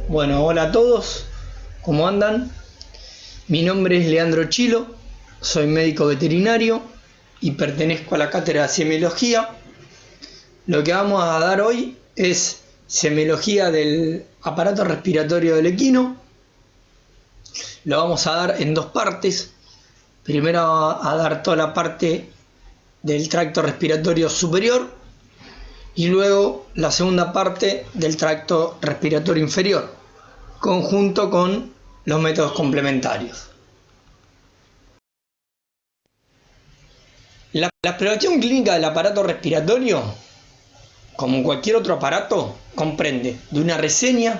Bueno, hola a todos, ¿cómo andan? Mi nombre es Leandro Chilo, soy médico veterinario y pertenezco a la cátedra de semiología. Lo que vamos a dar hoy es semiología del aparato respiratorio del equino. Lo vamos a dar en dos partes. Primero a dar toda la parte del tracto respiratorio superior y luego la segunda parte del tracto respiratorio inferior, conjunto con los métodos complementarios. La exploración clínica del aparato respiratorio, como cualquier otro aparato, comprende de una reseña,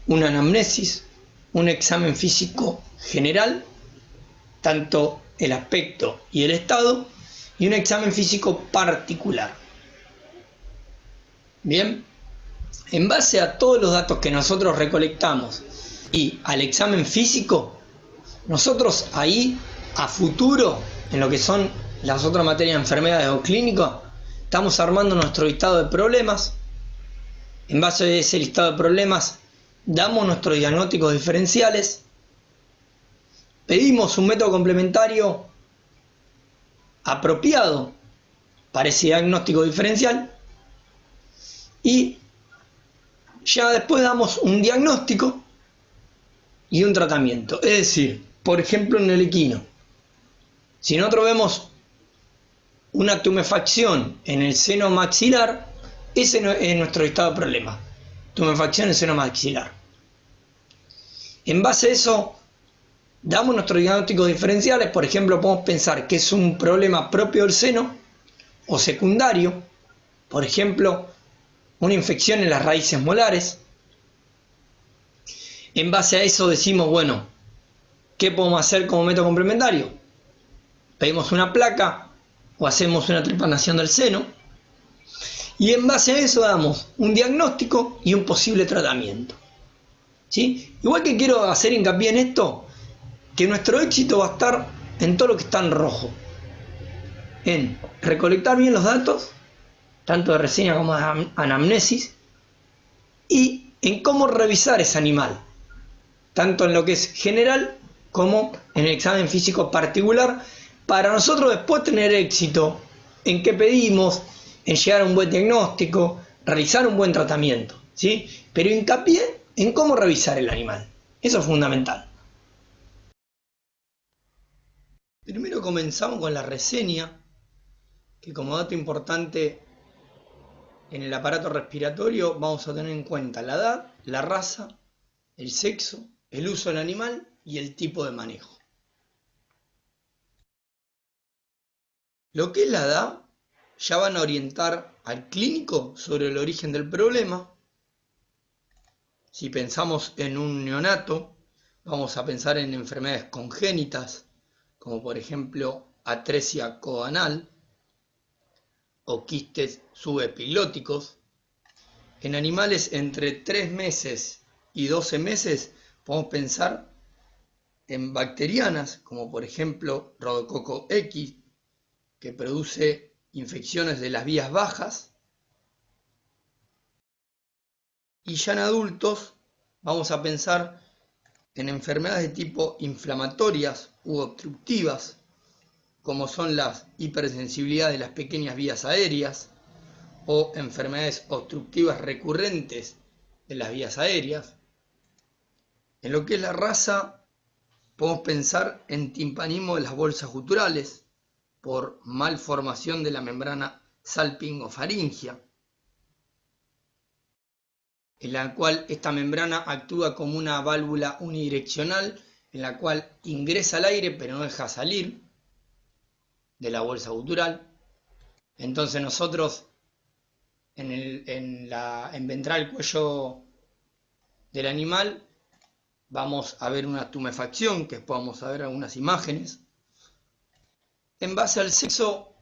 una anamnesis, un examen físico general, tanto el aspecto y el estado, y un examen físico particular. Bien, en base a todos los datos que nosotros recolectamos y al examen físico, nosotros ahí a futuro, en lo que son las otras materias de enfermedades o clínicas, estamos armando nuestro listado de problemas. En base a ese listado de problemas, damos nuestros diagnósticos diferenciales, pedimos un método complementario apropiado para ese diagnóstico diferencial y ya después damos un diagnóstico y un tratamiento. Es decir, por ejemplo, en el equino, si nosotros vemos una tumefacción en el seno maxilar, ese es nuestro listado de problemas. Tumefacción en el seno maxilar. En base a eso, damos nuestros diagnósticos diferenciales. Por ejemplo, podemos pensar que es un problema propio del seno o secundario. Por ejemplo, una infección en las raíces molares. En base a eso decimos, bueno, ¿qué podemos hacer como método complementario? Pedimos una placa o hacemos una trepanación del seno. Y en base a eso damos un diagnóstico y un posible tratamiento. ¿Sí? Igual que quiero hacer hincapié en esto, que nuestro éxito va a estar en todo lo que está en rojo. En recolectar bien los datos, tanto de reseña como de anamnesis, y en cómo revisar ese animal, tanto en lo que es general como en el examen físico particular, para nosotros después tener éxito en qué pedimos, en llegar a un buen diagnóstico, realizar un buen tratamiento, ¿sí? Pero hincapié en cómo revisar el animal. Eso es fundamental. Primero comenzamos con la reseña, que como dato importante en el aparato respiratorio vamos a tener en cuenta la edad, la raza, el sexo, el uso del animal y el tipo de manejo. Lo que es la edad ya van a orientar al clínico sobre el origen del problema. Si pensamos en un neonato, vamos a pensar en enfermedades congénitas, como por ejemplo atresia coanal o quistes subepilóticos. En animales entre 3 meses y 12 meses podemos pensar en bacterianas, como por ejemplo Rhodococcus X, que produce infecciones de las vías bajas. Y ya en adultos vamos a pensar en enfermedades de tipo inflamatorias u obstructivas, como son las hipersensibilidades de las pequeñas vías aéreas o enfermedades obstructivas recurrentes de las vías aéreas. En lo que es la raza, podemos pensar en timpanismo de las bolsas guturales por malformación de la membrana salpingofaringia, en la cual esta membrana actúa como una válvula unidireccional en la cual ingresa el aire pero no deja salir de la bolsa gutural. Entonces nosotros en ventral cuello del animal vamos a ver una tumefacción, que después vamos a ver algunas imágenes. En base al sexo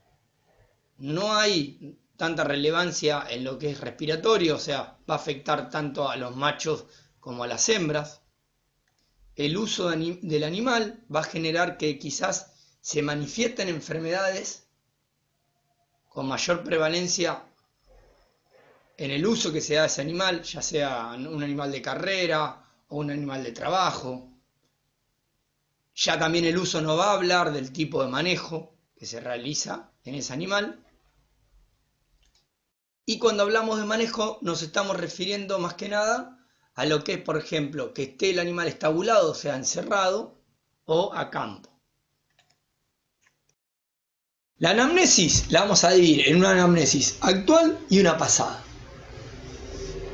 no hay tanta relevancia en lo que es respiratorio, o sea, va a afectar tanto a los machos como a las hembras. El uso del animal va a generar que quizás se manifiesten enfermedades con mayor prevalencia en el uso que se da a ese animal, ya sea un animal de carrera o un animal de trabajo. Ya también el uso no va a hablar del tipo de manejo que se realiza en ese animal. Y cuando hablamos de manejo nos estamos refiriendo más que nada a lo que es, por ejemplo, que esté el animal estabulado, o sea, encerrado, o a campo. La anamnesis la vamos a dividir en una anamnesis actual y una pasada.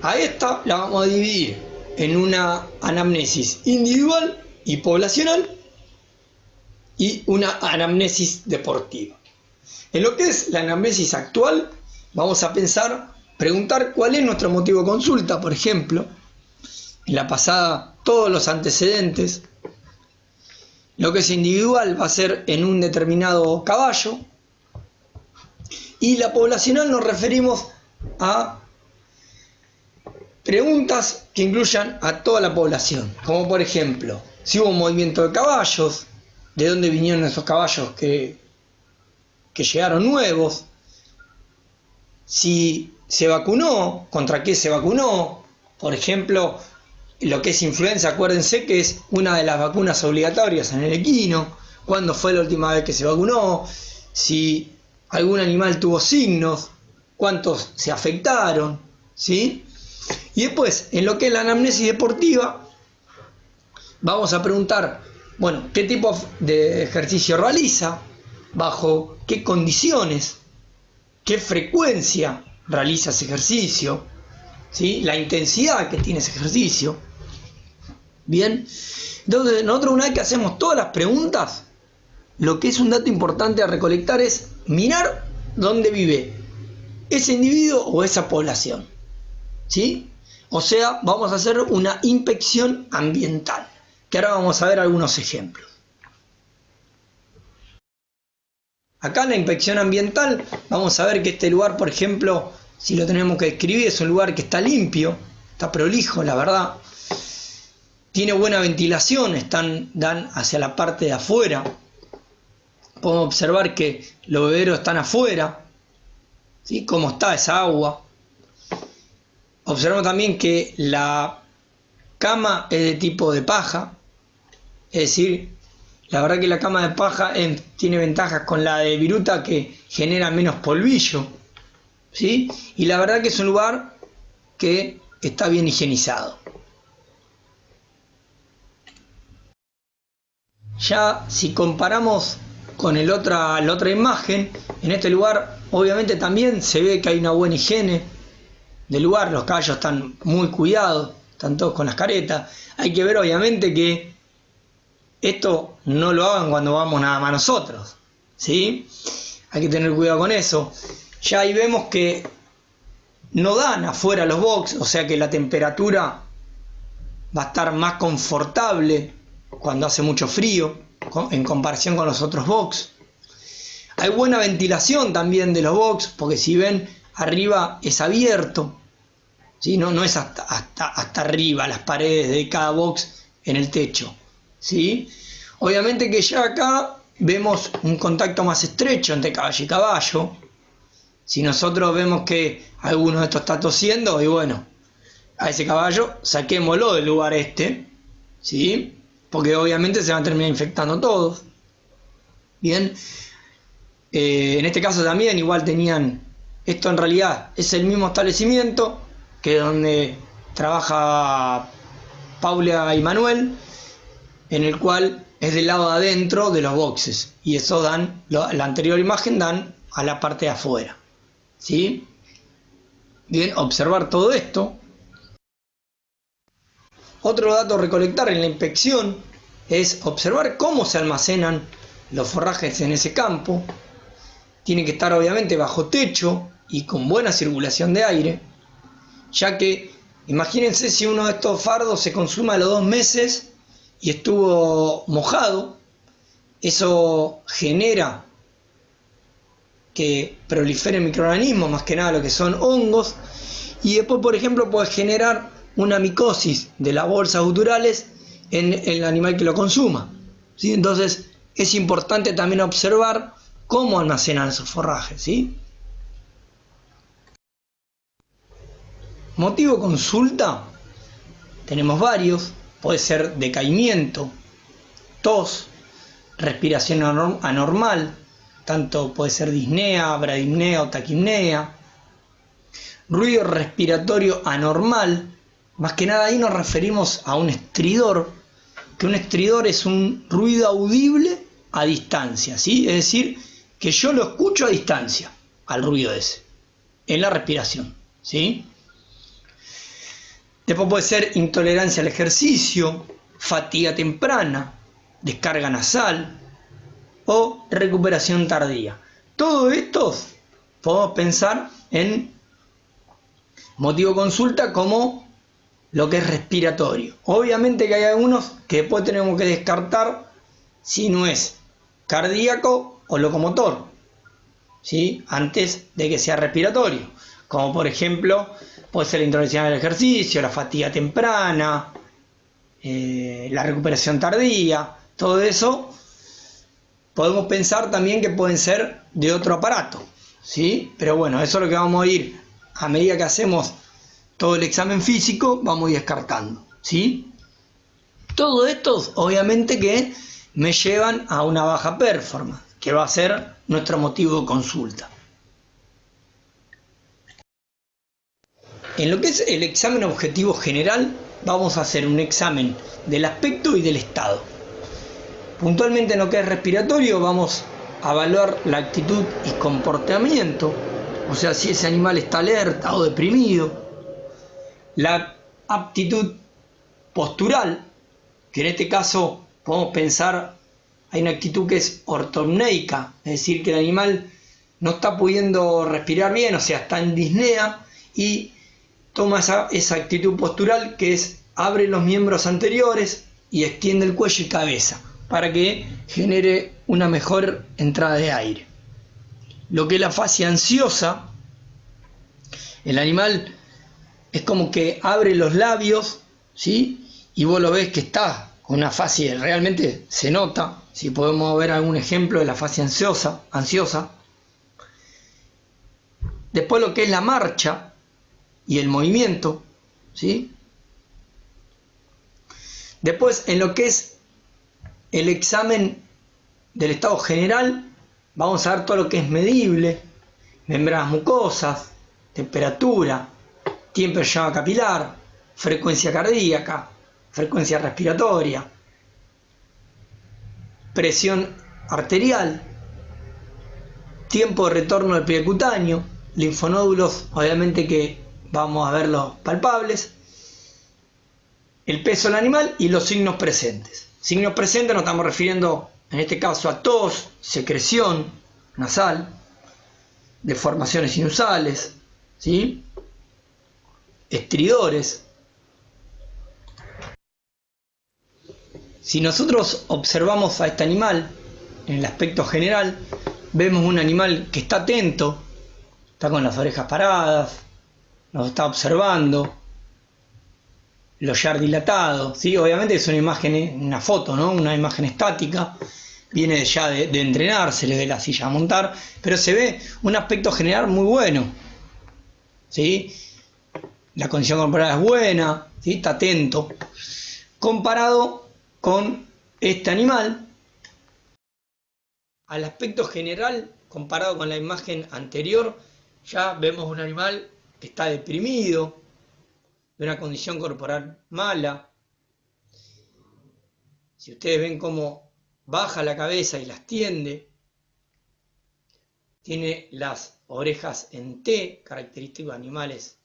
A esta la vamos a dividir en una anamnesis individual y poblacional y una anamnesis deportiva. En lo que es la anamnesis actual, vamos a preguntar cuál es nuestro motivo de consulta, por ejemplo. En la pasada, todos los antecedentes. Lo que es individual va a ser en un determinado caballo. Y la poblacional nos referimos a preguntas que incluyan a toda la población. Como por ejemplo, si hubo un movimiento de caballos, de dónde vinieron esos caballos que llegaron nuevos, si se vacunó, contra qué se vacunó. Por ejemplo, lo que es influenza, acuérdense que es una de las vacunas obligatorias en el equino. ¿Cuándo fue la última vez que se vacunó? Si algún animal tuvo signos, cuántos se afectaron, ¿sí? Y después, en lo que es la anamnesis deportiva, vamos a preguntar, bueno, qué tipo de ejercicio realiza, bajo qué condiciones, qué frecuencia realiza ese ejercicio, ¿sí? La intensidad que tiene ese ejercicio. Bien, entonces nosotros una vez que hacemos todas las preguntas, lo que es un dato importante a recolectar es mirar dónde vive ese individuo o esa población, ¿sí? O sea, vamos a hacer una inspección ambiental, que ahora vamos a ver algunos ejemplos. Acá en la inspección ambiental vamos a ver que este lugar, por ejemplo, si lo tenemos que describir, es un lugar que está limpio, está prolijo, la verdad. Tiene buena ventilación, dan hacia la parte de afuera. Podemos observar que los bebederos están afuera, ¿sí? Cómo está esa agua. Observamos también que la cama es de tipo de paja, es decir, la verdad que la cama de paja tiene ventajas con la de viruta que genera menos polvillo, ¿sí? Y la verdad que es un lugar que está bien higienizado. Ya si comparamos con la otra imagen, en este lugar obviamente también se ve que hay una buena higiene del lugar, los caballos están muy cuidados, están todos con las caretas. Hay que ver obviamente que esto no lo hagan cuando vamos nada más nosotros, ¿sí? Hay que tener cuidado con eso. Ya ahí vemos que no dan afuera los box, o sea que la temperatura va a estar más confortable cuando hace mucho frío en comparación con los otros box. Hay buena ventilación también de los box, porque si ven arriba es abierto, ¿sí? No es hasta arriba las paredes de cada box en el techo, ¿sí? Obviamente que ya acá vemos un contacto más estrecho entre caballo y caballo. Si nosotros vemos que alguno de estos está tosiendo, y bueno, a ese caballo saquémoslo del lugar ¿sí? Porque obviamente se van a terminar infectando todos. Bien, en este caso también igual tenían, esto en realidad es el mismo establecimiento que donde trabaja Paula y Manuel, en el cual es del lado de adentro de los boxes, y eso dan, la anterior imagen dan a la parte de afuera, ¿sí? Bien, observar todo esto. Otro dato a recolectar en la inspección es observar cómo se almacenan los forrajes en ese campo. Tiene que estar obviamente bajo techo y con buena circulación de aire, ya que imagínense si uno de estos fardos se consume a los 2 meses y estuvo mojado, eso genera que proliferen microorganismos, más que nada lo que son hongos, y después, por ejemplo, puede generar una micosis de las bolsas guturales en el animal que lo consuma, ¿sí? Entonces es importante también observar cómo almacenan esos forrajes, ¿sí? Motivo de consulta, tenemos varios, puede ser decaimiento, tos, respiración anormal, tanto puede ser disnea, bradipnea o taquipnea, ruido respiratorio anormal, más que nada ahí nos referimos a un estridor, que un estridor es un ruido audible a distancia, ¿sí? Es decir, que yo lo escucho a distancia, al ruido ese, en la respiración, ¿sí? Después puede ser intolerancia al ejercicio, fatiga temprana, descarga nasal o recuperación tardía. Todos estos podemos pensar en motivo de consulta como lo que es respiratorio. Obviamente que hay algunos que después tenemos que descartar si no es cardíaco o locomotor, ¿sí? Antes de que sea respiratorio, como por ejemplo puede ser la intolerancia al ejercicio, la fatiga temprana, la recuperación tardía. Todo eso podemos pensar también que pueden ser de otro aparato, ¿sí? Pero bueno, eso es lo que vamos a ir a medida que hacemos todo el examen físico, vamos a ir descartando, ¿sí? Todo esto obviamente que me llevan a una baja performance, que va a ser nuestro motivo de consulta. En lo que es el examen objetivo general, vamos a hacer un examen del aspecto y del estado. Puntualmente en lo que es respiratorio, vamos a evaluar la actitud y comportamiento, o sea, si ese animal está alerta o deprimido. La aptitud postural, que en este caso podemos pensar, hay una actitud que es ortopneica, es decir, que el animal no está pudiendo respirar bien, o sea, está en disnea y toma esa actitud postural que es abre los miembros anteriores y extiende el cuello y cabeza para que genere una mejor entrada de aire. Lo que es la fascia ansiosa, el animal es como que abre los labios, ¿sí? Y vos lo ves que está con una fascia, realmente se nota, si podemos ver algún ejemplo de la fascia ansiosa. Después lo que es la marcha y el movimiento, ¿sí? Después en lo que es el examen del estado general, vamos a ver todo lo que es medible, membranas mucosas, temperatura, tiempo de llama capilar, frecuencia cardíaca, frecuencia respiratoria, presión arterial, tiempo de retorno del pliegue cutáneo, linfonódulos, obviamente que vamos a verlos palpables, el peso del animal y los signos presentes. Signos presentes nos estamos refiriendo en este caso a tos, secreción nasal, deformaciones sinusales, ¿sí? Estridores. Si nosotros observamos a este animal en el aspecto general, vemos un animal que está atento, está con las orejas paradas, nos está observando, el ollar dilatado, ¿sí? Obviamente es una imagen, una foto, ¿no? Una imagen estática, viene ya de entrenar, se le ve la silla a montar, pero se ve un aspecto general muy bueno, ¿sí? La condición corporal es buena, ¿sí? Está atento. Comparado con este animal, al aspecto general, comparado con la imagen anterior, ya vemos un animal que está deprimido, de una condición corporal mala. Si ustedes ven cómo baja la cabeza y las tiende, tiene las orejas en T, característico de animales,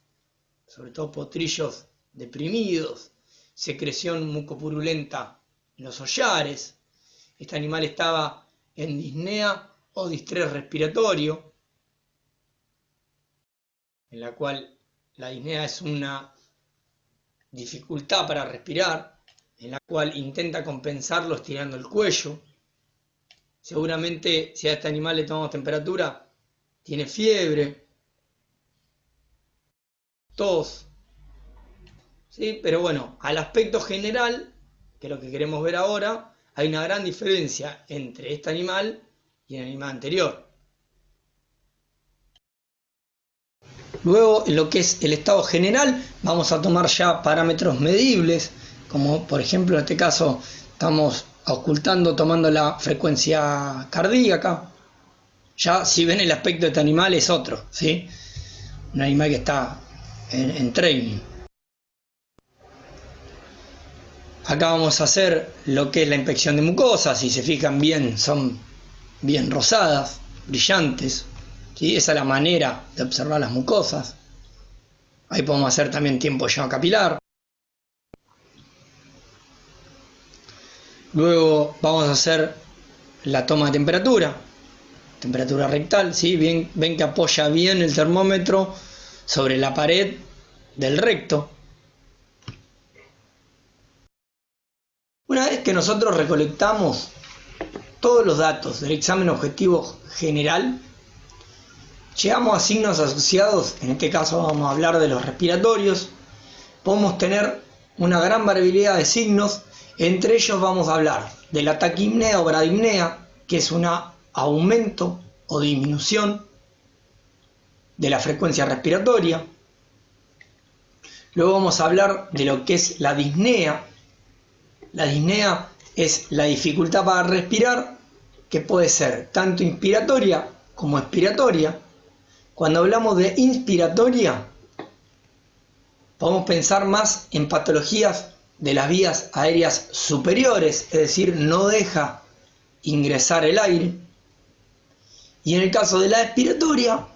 sobre todo potrillos deprimidos, secreción mucopurulenta en los hollares. Este animal estaba en disnea o distrés respiratorio, en la cual la disnea es una dificultad para respirar, en la cual intenta compensarlo estirando el cuello. Seguramente si a este animal le tomamos temperatura, tiene fiebre, tos, ¿sí? Pero bueno, al aspecto general, que es lo que queremos ver ahora, hay una gran diferencia entre este animal y el animal anterior. Luego, en lo que es el estado general, vamos a tomar ya parámetros medibles, como por ejemplo en este caso estamos ocultando, tomando la frecuencia cardíaca. Ya si ven el aspecto de este animal es otro, ¿sí? Un animal que está en training. Acá vamos a hacer lo que es la inspección de mucosas. Si se fijan bien, son bien rosadas, brillantes, ¿sí? Esa es la manera de observar las mucosas. Ahí podemos hacer también tiempo de llama capilar. Luego vamos a hacer la toma de temperatura rectal, ¿sí? Bien, ven que apoya bien el termómetro sobre la pared del recto. Una vez que nosotros recolectamos todos los datos del examen objetivo general, llegamos a signos asociados. En este caso vamos a hablar de los respiratorios. Podemos tener una gran variabilidad de signos. Entre ellos vamos a hablar de la taquipnea o bradipnea, que es un aumento o disminución de la frecuencia respiratoria. Luego vamos a hablar de lo que es la disnea. La disnea es la dificultad para respirar, que puede ser tanto inspiratoria como expiratoria. Cuando hablamos de inspiratoria, podemos pensar más en patologías de las vías aéreas superiores, es decir, no deja ingresar el aire. Y en el caso de la expiratoria,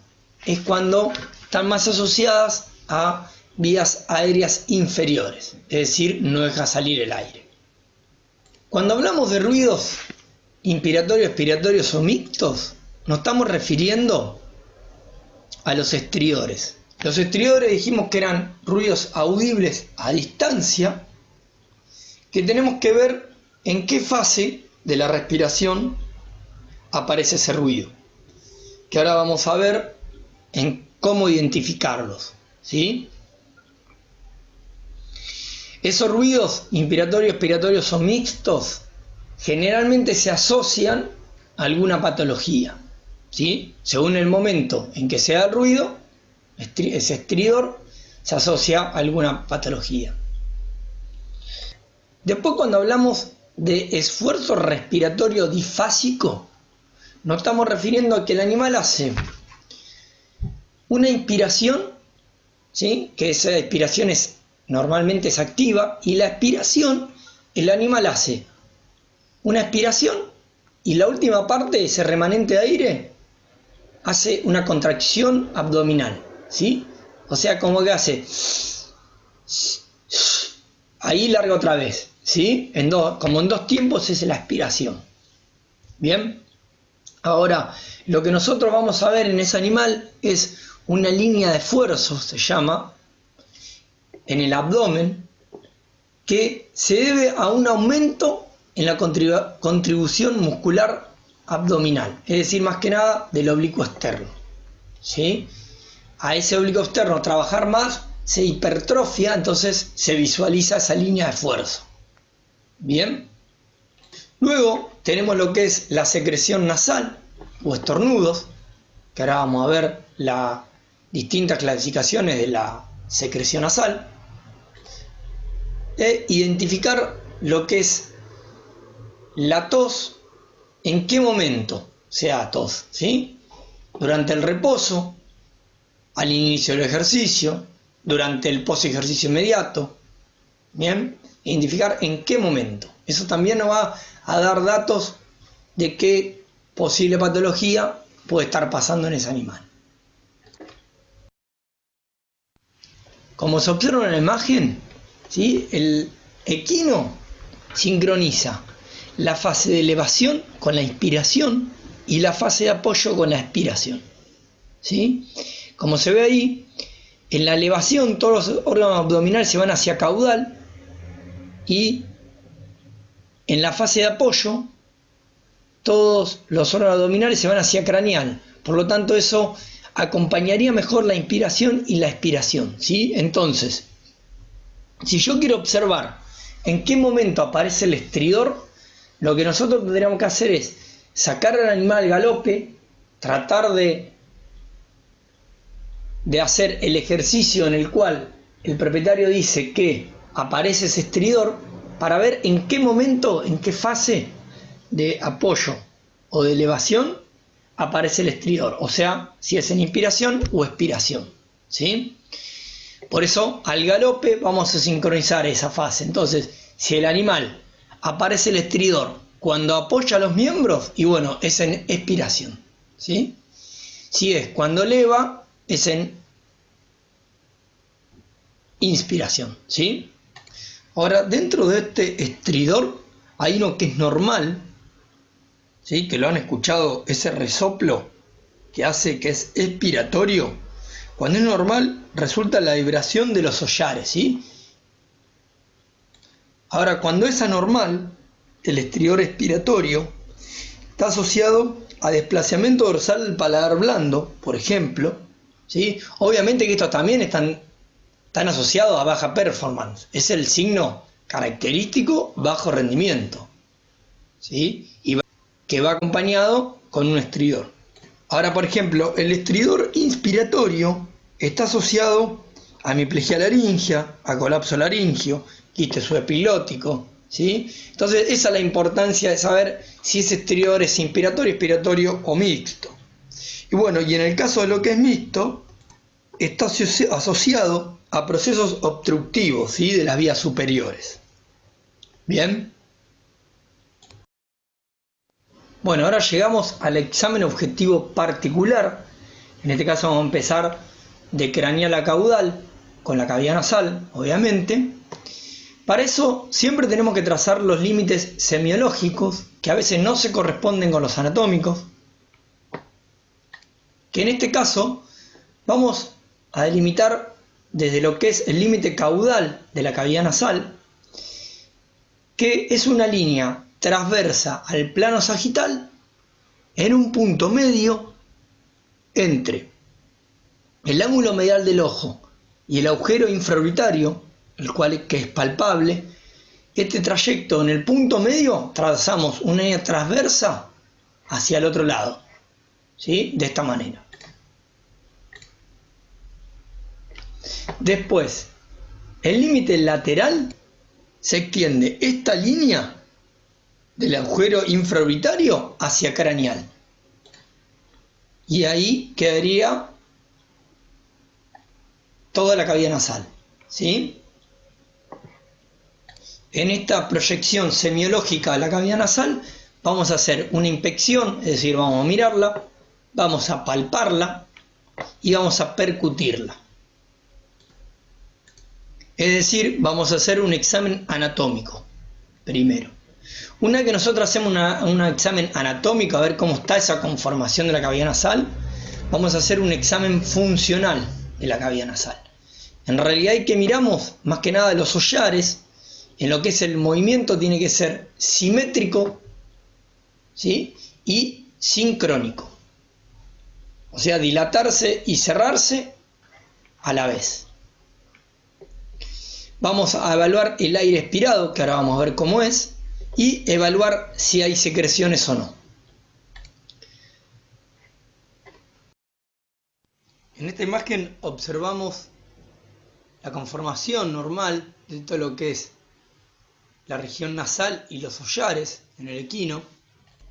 es cuando están más asociadas a vías aéreas inferiores, es decir, no deja salir el aire. Cuando hablamos de ruidos inspiratorios, expiratorios o mixtos, nos estamos refiriendo a los estridores. Los estridores dijimos que eran ruidos audibles a distancia, que tenemos que ver en qué fase de la respiración aparece ese ruido, que ahora vamos a ver en cómo identificarlos, ¿sí? Esos ruidos inspiratorios, expiratorios o mixtos generalmente se asocian a alguna patología, ¿sí? Según el momento en que se da el ruido, ese estridor se asocia a alguna patología. Después, cuando hablamos de esfuerzo respiratorio difásico, nos estamos refiriendo a que el animal hace una inspiración, ¿sí? Que esa inspiración normalmente es activa, y la expiración, el animal hace una expiración y la última parte, ese remanente de aire, hace una contracción abdominal, ¿sí? O sea, como que hace ahí larga otra vez, ¿sí? Como en dos tiempos es la expiración. Bien, ahora lo que nosotros vamos a ver en ese animal es una línea de esfuerzo, se llama, en el abdomen, que se debe a un aumento en la contribución muscular abdominal, es decir, más que nada del oblicuo externo, ¿sí? A ese oblicuo externo trabajar más, se hipertrofia, entonces se visualiza esa línea de esfuerzo. Bien, luego tenemos lo que es la secreción nasal o estornudos, que ahora vamos a ver las distintas clasificaciones de la secreción nasal, e identificar lo que es la tos, en qué momento se da tos, ¿sí? Durante el reposo, al inicio del ejercicio, durante el post-ejercicio inmediato. Bien, identificar en qué momento. Eso también nos va a dar datos de qué posible patología puede estar pasando en ese animal. Como se observa en la imagen, ¿sí? El equino sincroniza la fase de elevación con la inspiración y la fase de apoyo con la expiración, ¿sí? Como se ve ahí, en la elevación todos los órganos abdominales se van hacia caudal, y en la fase de apoyo todos los órganos abdominales se van hacia craneal. Por lo tanto, eso acompañaría mejor la inspiración y la expiración, ¿sí? Entonces, si yo quiero observar en qué momento aparece el estridor, lo que nosotros tendríamos que hacer es sacar al animal al galope, tratar de de hacer el ejercicio en el cual el propietario dice que aparece ese estridor para ver en qué momento, en qué fase de apoyo o de elevación aparece el estridor, o sea, si es en inspiración o expiración, ¿sí? Por eso al galope vamos a sincronizar esa fase. Entonces, si el animal aparece el estridor cuando apoya los miembros, y bueno, es en expiración, ¿sí? Si es cuando eleva, es en inspiración, ¿sí? Ahora, dentro de este estridor hay uno que es normal, ¿sí? Que lo han escuchado, ese resoplo que hace que es expiratorio. Cuando es normal, resulta la vibración de los hollares, ¿sí? Ahora, cuando es anormal, el estridor expiratorio está asociado a desplazamiento dorsal del paladar blando, por ejemplo, ¿sí? Obviamente que estos también están asociados a baja performance. Es el signo característico bajo rendimiento, ¿sí? Y que va acompañado con un estridor. Ahora, por ejemplo, el estridor inspiratorio está asociado a hemiplegia laringea, a colapso laringio, quiste subepilótico, ¿sí? Entonces, esa es la importancia de saber si ese estridor es inspiratorio, expiratorio o mixto. Y bueno, y en el caso de lo que es mixto, está asociado a procesos obstructivos, ¿sí? De las vías superiores. ¿Bien? Bueno, ahora llegamos al examen objetivo particular. En este caso vamos a empezar de craneal a caudal, con la cavidad nasal, obviamente. Para eso siempre tenemos que trazar los límites semiológicos, que a veces no se corresponden con los anatómicos, que en este caso vamos a delimitar desde lo que es el límite caudal de la cavidad nasal, que es una línea transversa al plano sagital en un punto medio entre el ángulo medial del ojo y el agujero infraorbitario, el cual que es palpable. Este trayecto en el punto medio trazamos una línea transversa hacia el otro lado, ¿sí? De esta manera. Después, el límite lateral se extiende esta línea del agujero infraorbitario hacia craneal. Y ahí quedaría toda la cavidad nasal, ¿sí? En esta proyección semiológica de la cavidad nasal vamos a hacer una inspección, es decir, vamos a mirarla, vamos a palparla y vamos a percutirla. Es decir, vamos a hacer un examen anatómico primero. Una vez que nosotros hacemos un examen anatómico a ver cómo está esa conformación de la cavidad nasal, vamos a hacer un examen funcional de la cavidad nasal. En realidad hay que miramos más que nada los hollares. En lo que es el movimiento tiene que ser simétrico, ¿sí? Y sincrónico. O sea, dilatarse y cerrarse a la vez. Vamos a evaluar el aire expirado, que ahora vamos a ver cómo es, y evaluar si hay secreciones o no. En esta imagen observamos la conformación normal de todo lo que es la región nasal y los hollares en el equino.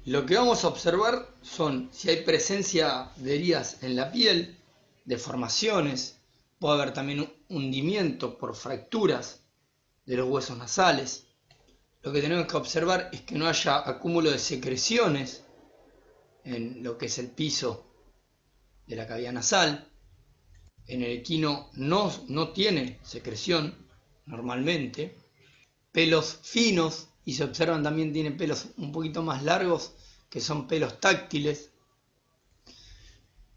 Lo que vamos a observar son si hay presencia de heridas en la piel, deformaciones, puede haber también hundimiento por fracturas de los huesos nasales. Lo que tenemos que observar es que no haya acúmulo de secreciones en lo que es el piso de la cavidad nasal. En el equino no tiene secreción normalmente. Pelos finos, y se observan también tiene pelos un poquito más largos, que son pelos táctiles.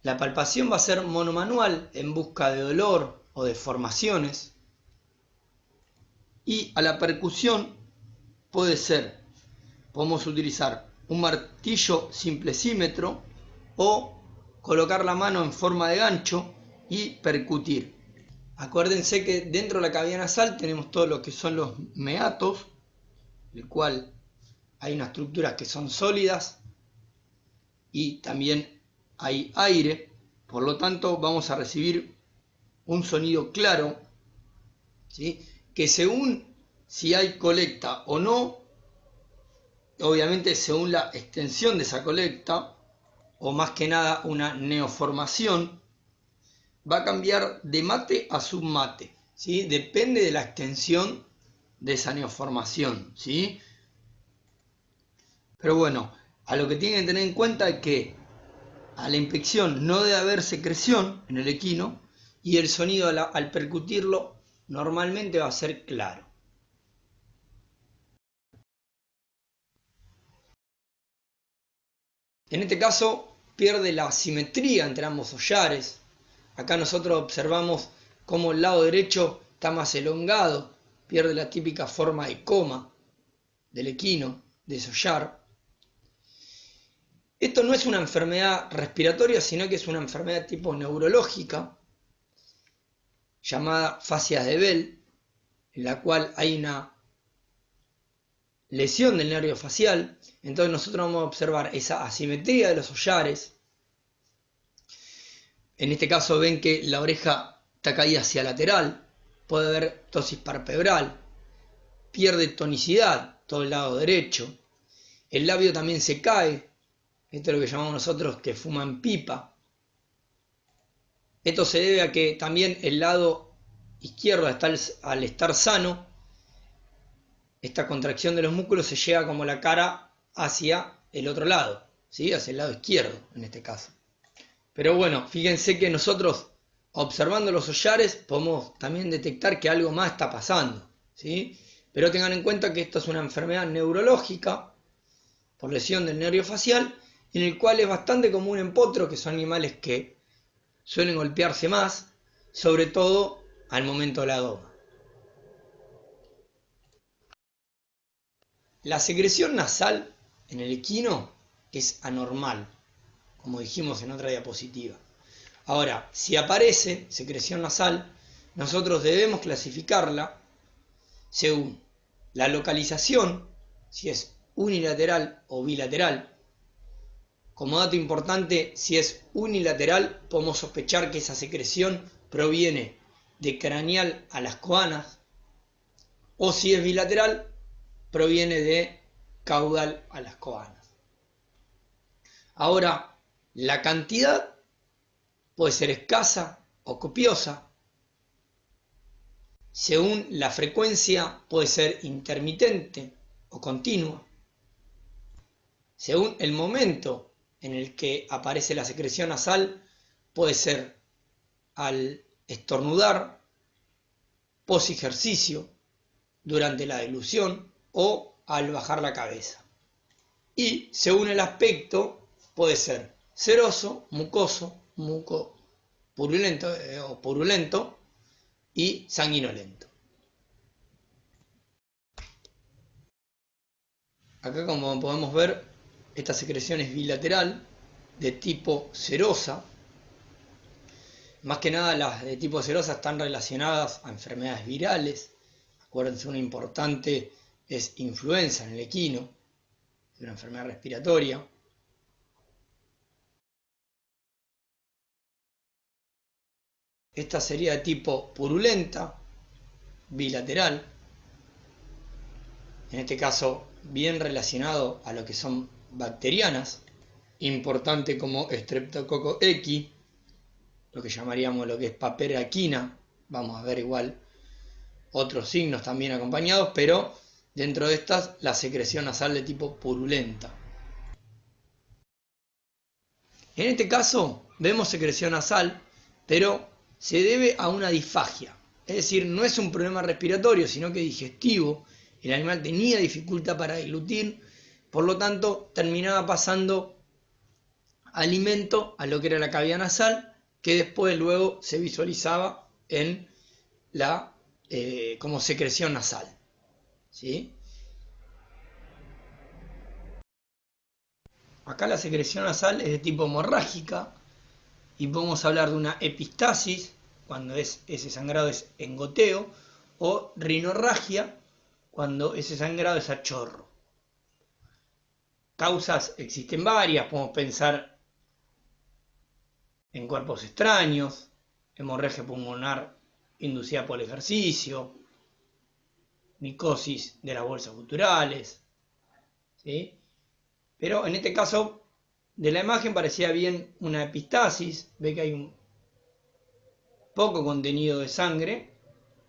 La palpación va a ser monomanual en busca de dolor o deformaciones. Y a la percusión podemos utilizar un martillo simplesímetro o colocar la mano en forma de gancho y percutir. Acuérdense que dentro de la cavidad nasal tenemos todo lo que son los meatos, el cual hay unas estructuras que son sólidas y también hay aire, por lo tanto vamos a recibir un sonido claro, ¿sí? Que según si hay colecta o no, obviamente según la extensión de esa colecta, o más que nada una neoformación, va a cambiar de mate a submate, ¿sí? Depende de la extensión de esa neoformación, ¿sí? Pero bueno, a lo que tienen que tener en cuenta es que a la inspección no debe haber secreción en el equino y el sonido al percutirlo normalmente va a ser claro. En este caso pierde la simetría entre ambos hollares. Acá nosotros observamos cómo el lado derecho está más elongado, pierde la típica forma de coma del equino, de ese hollar. Esto no es una enfermedad respiratoria, sino que es una enfermedad tipo neurológica, llamada fascias de Bell, en la cual hay una lesión del nervio facial. Entonces nosotros vamos a observar esa asimetría de los hollares. En este caso ven que la oreja está caída hacia lateral, puede haber ptosis palpebral, pierde tonicidad todo el lado derecho, el labio también se cae, esto es lo que llamamos nosotros que fuman pipa. Esto se debe a que también el lado izquierdo, al estar sano, esta contracción de los músculos se lleva como la cara hacia el otro lado, ¿sí? Hacia el lado izquierdo en este caso. Pero bueno, fíjense que nosotros, observando los hollares, podemos también detectar que algo más está pasando, ¿sí? Pero tengan en cuenta que esto es una enfermedad neurológica por lesión del nervio facial, en el cual es bastante común en potros, que son animales que suelen golpearse más, sobre todo al momento de la doma. La secreción nasal en el equino es anormal, como dijimos en otra diapositiva. Ahora, si aparece secreción nasal, nosotros debemos clasificarla según la localización, si es unilateral o bilateral. Como dato importante, si es unilateral, podemos sospechar que esa secreción proviene de craneal a las coanas, o si es bilateral, proviene de caudal a las coanas. Ahora, la cantidad puede ser escasa o copiosa. Según la frecuencia puede ser intermitente o continua. Según el momento en el que aparece la secreción nasal, puede ser al estornudar, pos ejercicio, durante la dilución o al bajar la cabeza. Y según el aspecto puede ser seroso, mucoso, purulento o purulento y sanguinolento. Acá, como podemos ver, esta secreción es bilateral, de tipo serosa. Más que nada las de tipo serosa están relacionadas a enfermedades virales. Acuérdense, una importante es influenza en el equino, es una enfermedad respiratoria. Esta sería de tipo purulenta, bilateral, en este caso bien relacionado a lo que son bacterianas, importante como Streptococcus equi, lo que llamaríamos lo que es papera equina. Vamos a ver igual otros signos también acompañados, pero dentro de estas la secreción nasal de tipo purulenta. En este caso vemos secreción nasal, pero se debe a una disfagia, es decir, no es un problema respiratorio, sino que digestivo. El animal tenía dificultad para deglutir, por lo tanto terminaba pasando alimento a lo que era la cavidad nasal, que después luego se visualizaba en la como secreción nasal, ¿sí? Acá la secreción nasal es de tipo hemorrágica y podemos hablar de una epistasis, cuando ese sangrado es en goteo, o rinorragia, cuando ese sangrado es a chorro. Causas existen varias, podemos pensar en cuerpos extraños, hemorragia pulmonar inducida por el ejercicio, micosis de las bolsas guturales, ¿sí? Pero en este caso de la imagen parecía bien una epistasis, ve que hay un poco contenido de sangre,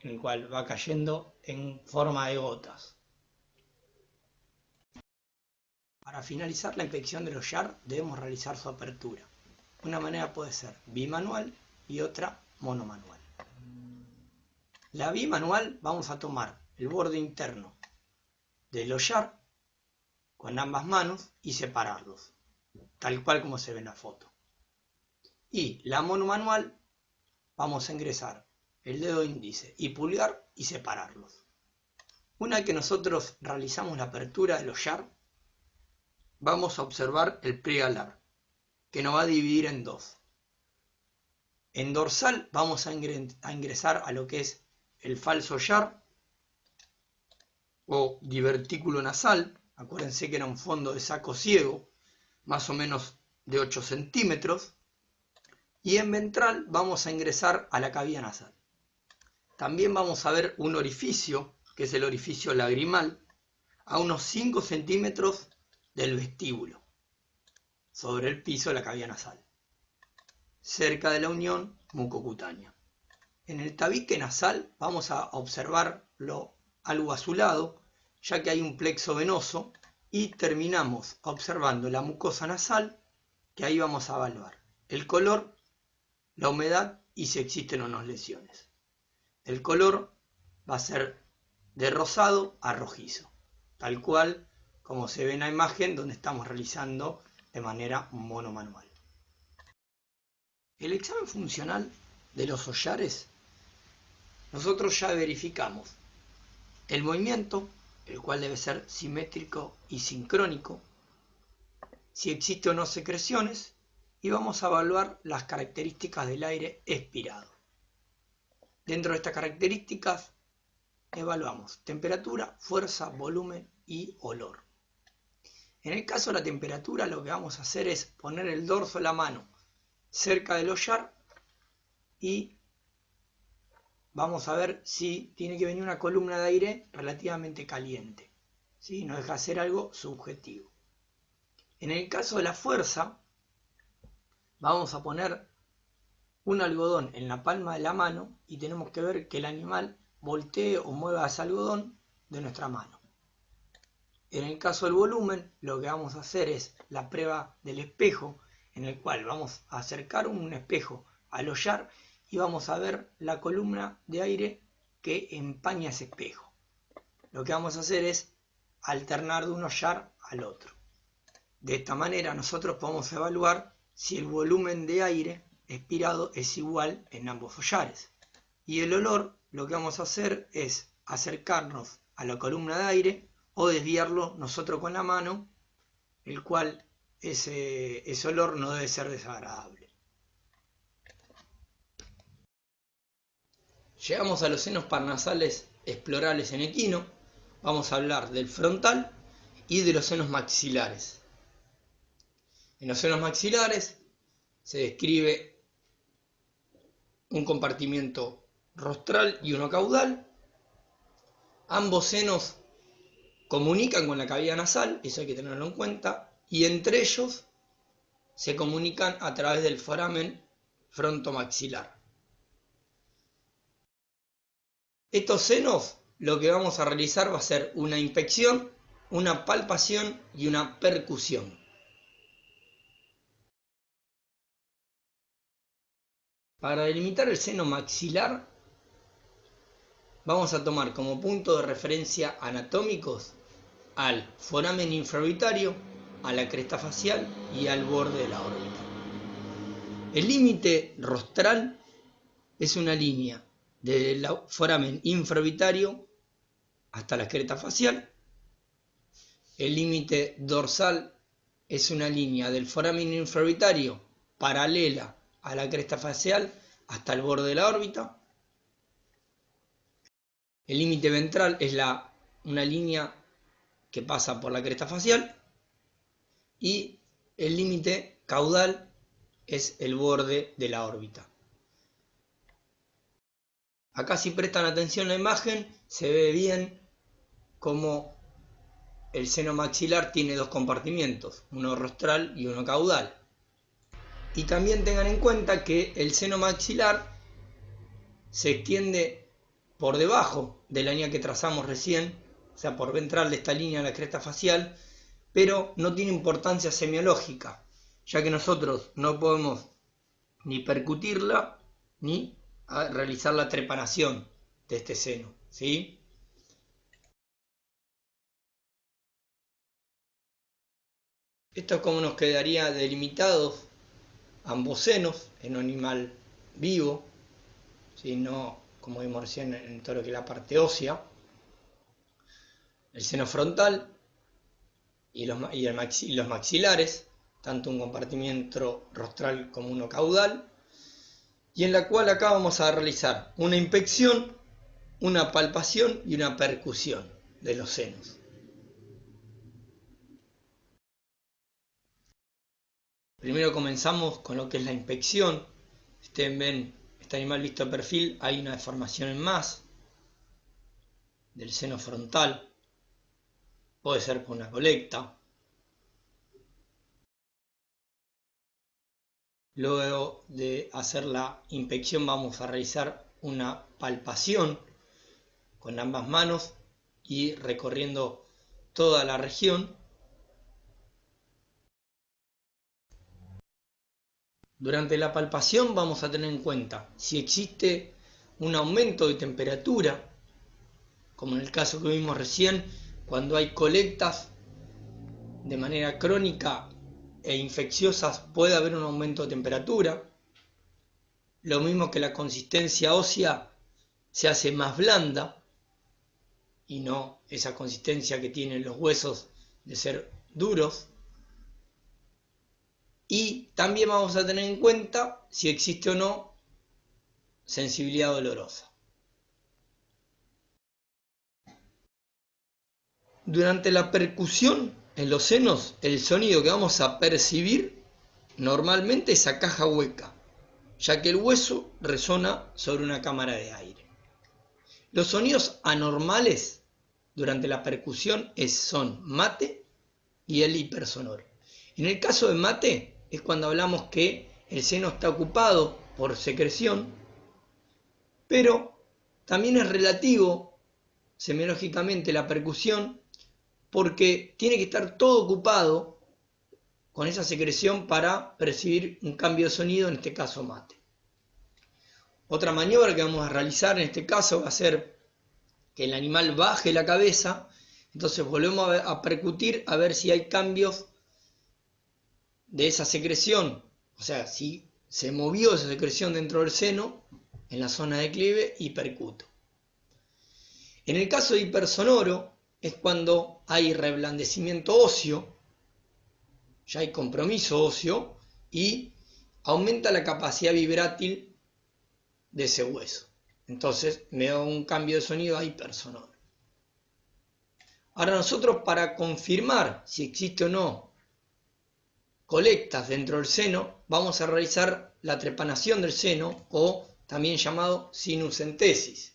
en el cual va cayendo en forma de gotas. Para finalizar la infección de los YAR debemos realizar su apertura. Una manera puede ser bimanual y otra monomanual. La bimanual vamos a tomar el borde interno del OYAR con ambas manos y separarlos, tal cual como se ve en la foto. Y la monomanual vamos a ingresar el dedo índice y pulgar y separarlos. Una vez que nosotros realizamos la apertura del OYAR, vamos a observar el pliegue alar, que nos va a dividir en dos. En dorsal vamos a ingresar a lo que es el falso YAR o divertículo nasal. Acuérdense que era un fondo de saco ciego, más o menos de 8 centímetros. Y en ventral vamos a ingresar a la cavidad nasal. También vamos a ver un orificio, que es el orificio lagrimal, a unos 5 centímetros del vestíbulo, sobre el piso de la cavidad nasal, cerca de la unión mucocutánea. En el tabique nasal vamos a observarlo algo azulado, ya que hay un plexo venoso, y terminamos observando la mucosa nasal, que ahí vamos a evaluar el color, la humedad y si existen o no lesiones. El color va a ser de rosado a rojizo, tal cual como se ve en la imagen donde estamos realizando de manera monomanual. El examen funcional de los OYARes, nosotros ya verificamos el movimiento, el cual debe ser simétrico y sincrónico, si existe o no secreciones, y vamos a evaluar las características del aire expirado. Dentro de estas características evaluamos temperatura, fuerza, volumen y olor. En el caso de la temperatura, lo que vamos a hacer es poner el dorso de la mano cerca del OYAR y vamos a ver si tiene que venir una columna de aire relativamente caliente, ¿sí? No deja de ser algo subjetivo. En el caso de la fuerza, vamos a poner un algodón en la palma de la mano y tenemos que ver que el animal voltee o mueva ese algodón de nuestra mano. En el caso del volumen, lo que vamos a hacer es la prueba del espejo, en el cual vamos a acercar un espejo al OYAR y vamos a ver la columna de aire que empaña ese espejo. Lo que vamos a hacer es alternar de un OYAR al otro. De esta manera nosotros podemos evaluar si el volumen de aire expirado es igual en ambos OYARes. Y el olor, lo que vamos a hacer es acercarnos a la columna de aire o desviarlo nosotros con la mano, el cual ese olor no debe ser desagradable. Llegamos a los senos paranasales explorables en equino. Vamos a hablar del frontal y de los senos maxilares. En los senos maxilares se describe un compartimiento rostral y uno caudal. Ambos senos comunican con la cavidad nasal, eso hay que tenerlo en cuenta, y entre ellos se comunican a través del foramen frontomaxilar. Estos senos, lo que vamos a realizar va a ser una inspección, una palpación y una percusión. Para delimitar el seno maxilar, vamos a tomar como punto de referencia anatómicos al foramen infraorbitario, a la cresta facial y al borde de la órbita. El límite rostral es una línea desde el foramen infraorbitario hasta la cresta facial. El límite dorsal es una línea del foramen infraorbitario paralela a la cresta facial hasta el borde de la órbita. El límite ventral es una línea que pasa por la cresta facial. Y el límite caudal es el borde de la órbita. Acá si prestan atención a la imagen, se ve bien cómo el seno maxilar tiene dos compartimientos, uno rostral y uno caudal. Y también tengan en cuenta que el seno maxilar se extiende por debajo de la línea que trazamos recién, o sea, por ventral de esta línea de la cresta facial, pero no tiene importancia semiológica, ya que nosotros no podemos ni percutirla ni realizar la trepanación de este seno, ¿sí? Esto es como nos quedaría delimitados ambos senos en un animal vivo, ¿sí? No como vimos recién en todo lo que es la parte ósea, el seno frontal y los maxilares, tanto un compartimiento rostral como uno caudal, y en la cual acá vamos a realizar una inspección, una palpación y una percusión de los senos. Primero comenzamos con lo que es la inspección. Ustedes ven este animal visto de perfil, hay una deformación en más del seno frontal, puede ser por una colecta. Luego de hacer la inspección vamos a realizar una palpación con ambas manos y recorriendo toda la región. Durante la palpación vamos a tener en cuenta si existe un aumento de temperatura, como en el caso que vimos recién, cuando hay colectas de manera crónica e infecciosas puede haber un aumento de temperatura. Lo mismo que la consistencia ósea se hace más blanda y no esa consistencia que tienen los huesos de ser duros. Y también vamos a tener en cuenta si existe o no sensibilidad dolorosa. Durante la percusión en los senos, el sonido que vamos a percibir normalmente es a caja hueca, ya que el hueso resona sobre una cámara de aire. Los sonidos anormales durante la percusión son mate y el hipersonoro. En el caso de mate es cuando hablamos que el seno está ocupado por secreción, pero también es relativo semiológicamente la percusión porque tiene que estar todo ocupado con esa secreción para percibir un cambio de sonido, en este caso mate. Otra maniobra que vamos a realizar en este caso va a ser que el animal baje la cabeza, entonces volvemos a percutir a ver si hay cambios de esa secreción, o sea, si se movió esa secreción dentro del seno, en la zona de declive, y percuto. En el caso de hipersonoro es cuando hay reblandecimiento óseo, ya hay compromiso óseo y aumenta la capacidad vibrátil de ese hueso. Entonces me da un cambio de sonido a hipersonoro. Ahora nosotros, para confirmar si existe o no colectas dentro del seno, vamos a realizar la trepanación del seno, o también llamado sinusentesis.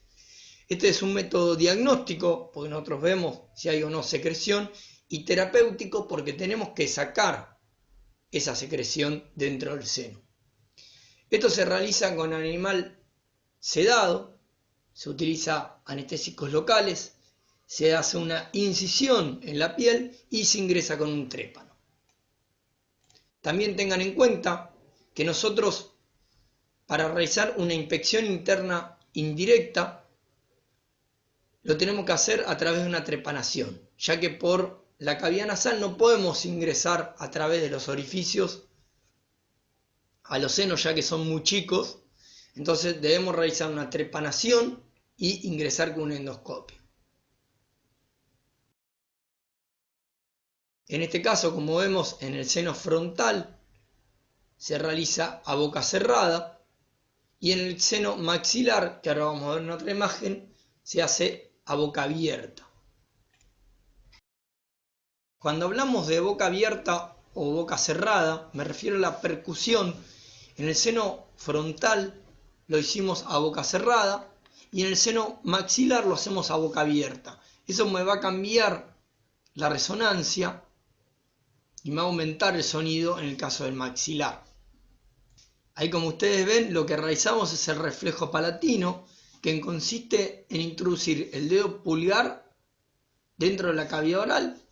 Este es un método diagnóstico porque nosotros vemos si hay o no secreción, y terapéutico porque tenemos que sacar esa secreción dentro del seno. Esto se realiza con animal sedado, se utiliza anestésicos locales, se hace una incisión en la piel y se ingresa con un trépano. También tengan en cuenta que nosotros, para realizar una inspección interna indirecta, lo tenemos que hacer a través de una trepanación, ya que por la cavidad nasal no podemos ingresar a través de los orificios a los senos, ya que son muy chicos. Entonces debemos realizar una trepanación y ingresar con un endoscopio. En este caso, como vemos en el seno frontal, se realiza a boca cerrada, y en el seno maxilar, que ahora vamos a ver en otra imagen, se hace a boca abierta. Cuando hablamos de boca abierta o boca cerrada, me refiero a la percusión. En el seno frontal lo hicimos a boca cerrada y en el seno maxilar lo hacemos a boca abierta. Eso me va a cambiar la resonancia y me va a aumentar el sonido en el caso del maxilar. Ahí, como ustedes ven, lo que realizamos es el reflejo palatino, que consiste en introducir el dedo pulgar dentro de la cavidad oral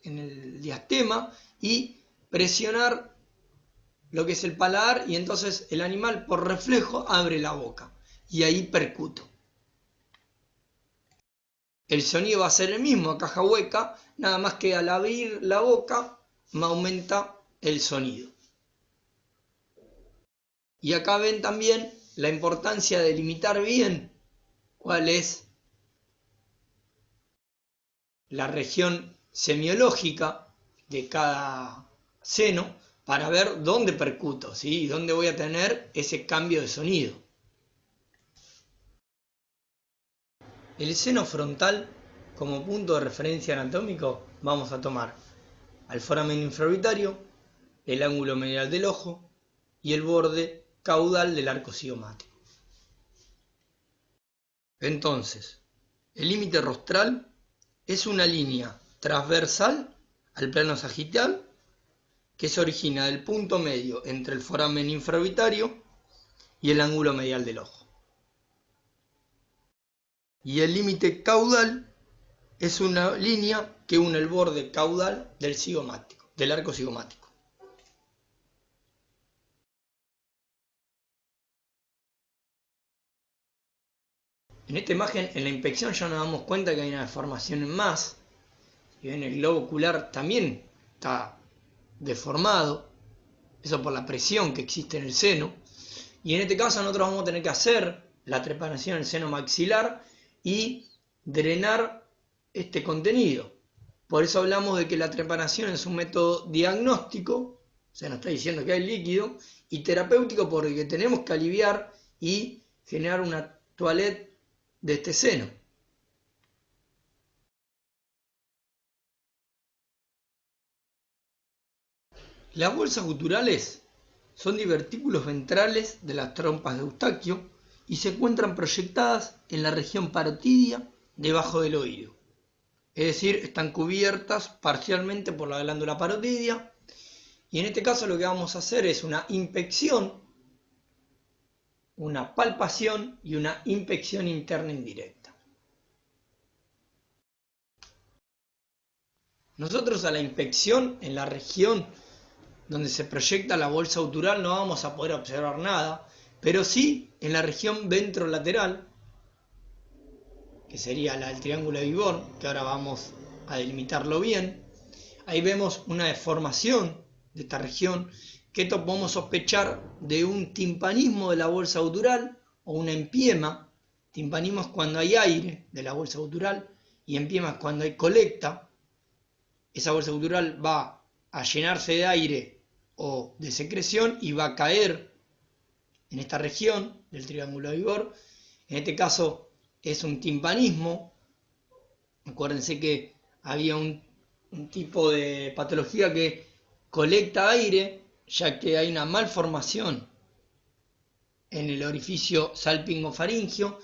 en el diastema y presionar lo que es el paladar, y entonces el animal por reflejo abre la boca y ahí percuto. El sonido va a ser el mismo a caja hueca, nada más que al abrir la boca me aumenta el sonido. Y acá ven también la importancia de limitar bien cuál es la región semiológica de cada seno para ver dónde percuto, ¿sí? Y dónde voy a tener ese cambio de sonido. El seno frontal, como punto de referencia anatómico, vamos a tomar al foramen infraorbitario, el ángulo medial del ojo y el borde caudal del arco cigomático. Entonces, el límite rostral es una línea transversal al plano sagital que se origina del punto medio entre el foramen infraorbitario y el ángulo medial del ojo. Y el límite caudal es una línea que une el borde caudal del cigomático, del arco cigomático. En esta imagen, en la inspección, ya nos damos cuenta que hay una deformación en más. Y ven, el globo ocular también está deformado, eso por la presión que existe en el seno. Y en este caso nosotros vamos a tener que hacer la trepanación del seno maxilar y drenar este contenido. Por eso hablamos de que la trepanación es un método diagnóstico, se nos está diciendo que hay líquido, y terapéutico porque tenemos que aliviar y generar una toilette de este seno. Las bolsas guturales son divertículos ventrales de las trompas de Eustaquio y se encuentran proyectadas en la región parotidia debajo del oído. Es decir, están cubiertas parcialmente por la glándula parotidia, y en este caso lo que vamos a hacer es una inspección, una palpación y una inspección interna indirecta. Nosotros a la inspección en la región donde se proyecta la bolsa gutural no vamos a poder observar nada, pero sí en la región ventrolateral, que sería la del triángulo de Viborn, que ahora vamos a delimitarlo bien. Ahí vemos una deformación de esta región, que esto podemos sospechar de un timpanismo de la bolsa gutural o una empiema. Timpanismo es cuando hay aire de la bolsa gutural y empiema es cuando hay colecta. Esa bolsa gutural va a llenarse de aire o de secreción y va a caer en esta región del triángulo de Viborn. En este caso es un timpanismo. Acuérdense que había un tipo de patología que colecta aire, ya que hay una malformación en el orificio salpingofaringio,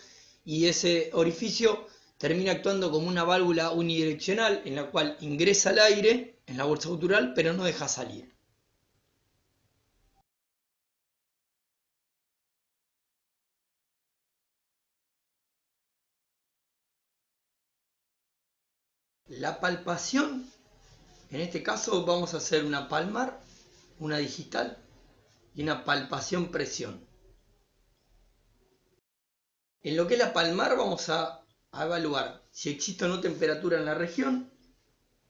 y ese orificio termina actuando como una válvula unidireccional en la cual ingresa el aire en la bolsa gutural pero no deja salir. La palpación, en este caso vamos a hacer una palmar, una digital y una palpación presión. En lo que es la palmar vamos a evaluar si existe o no temperatura en la región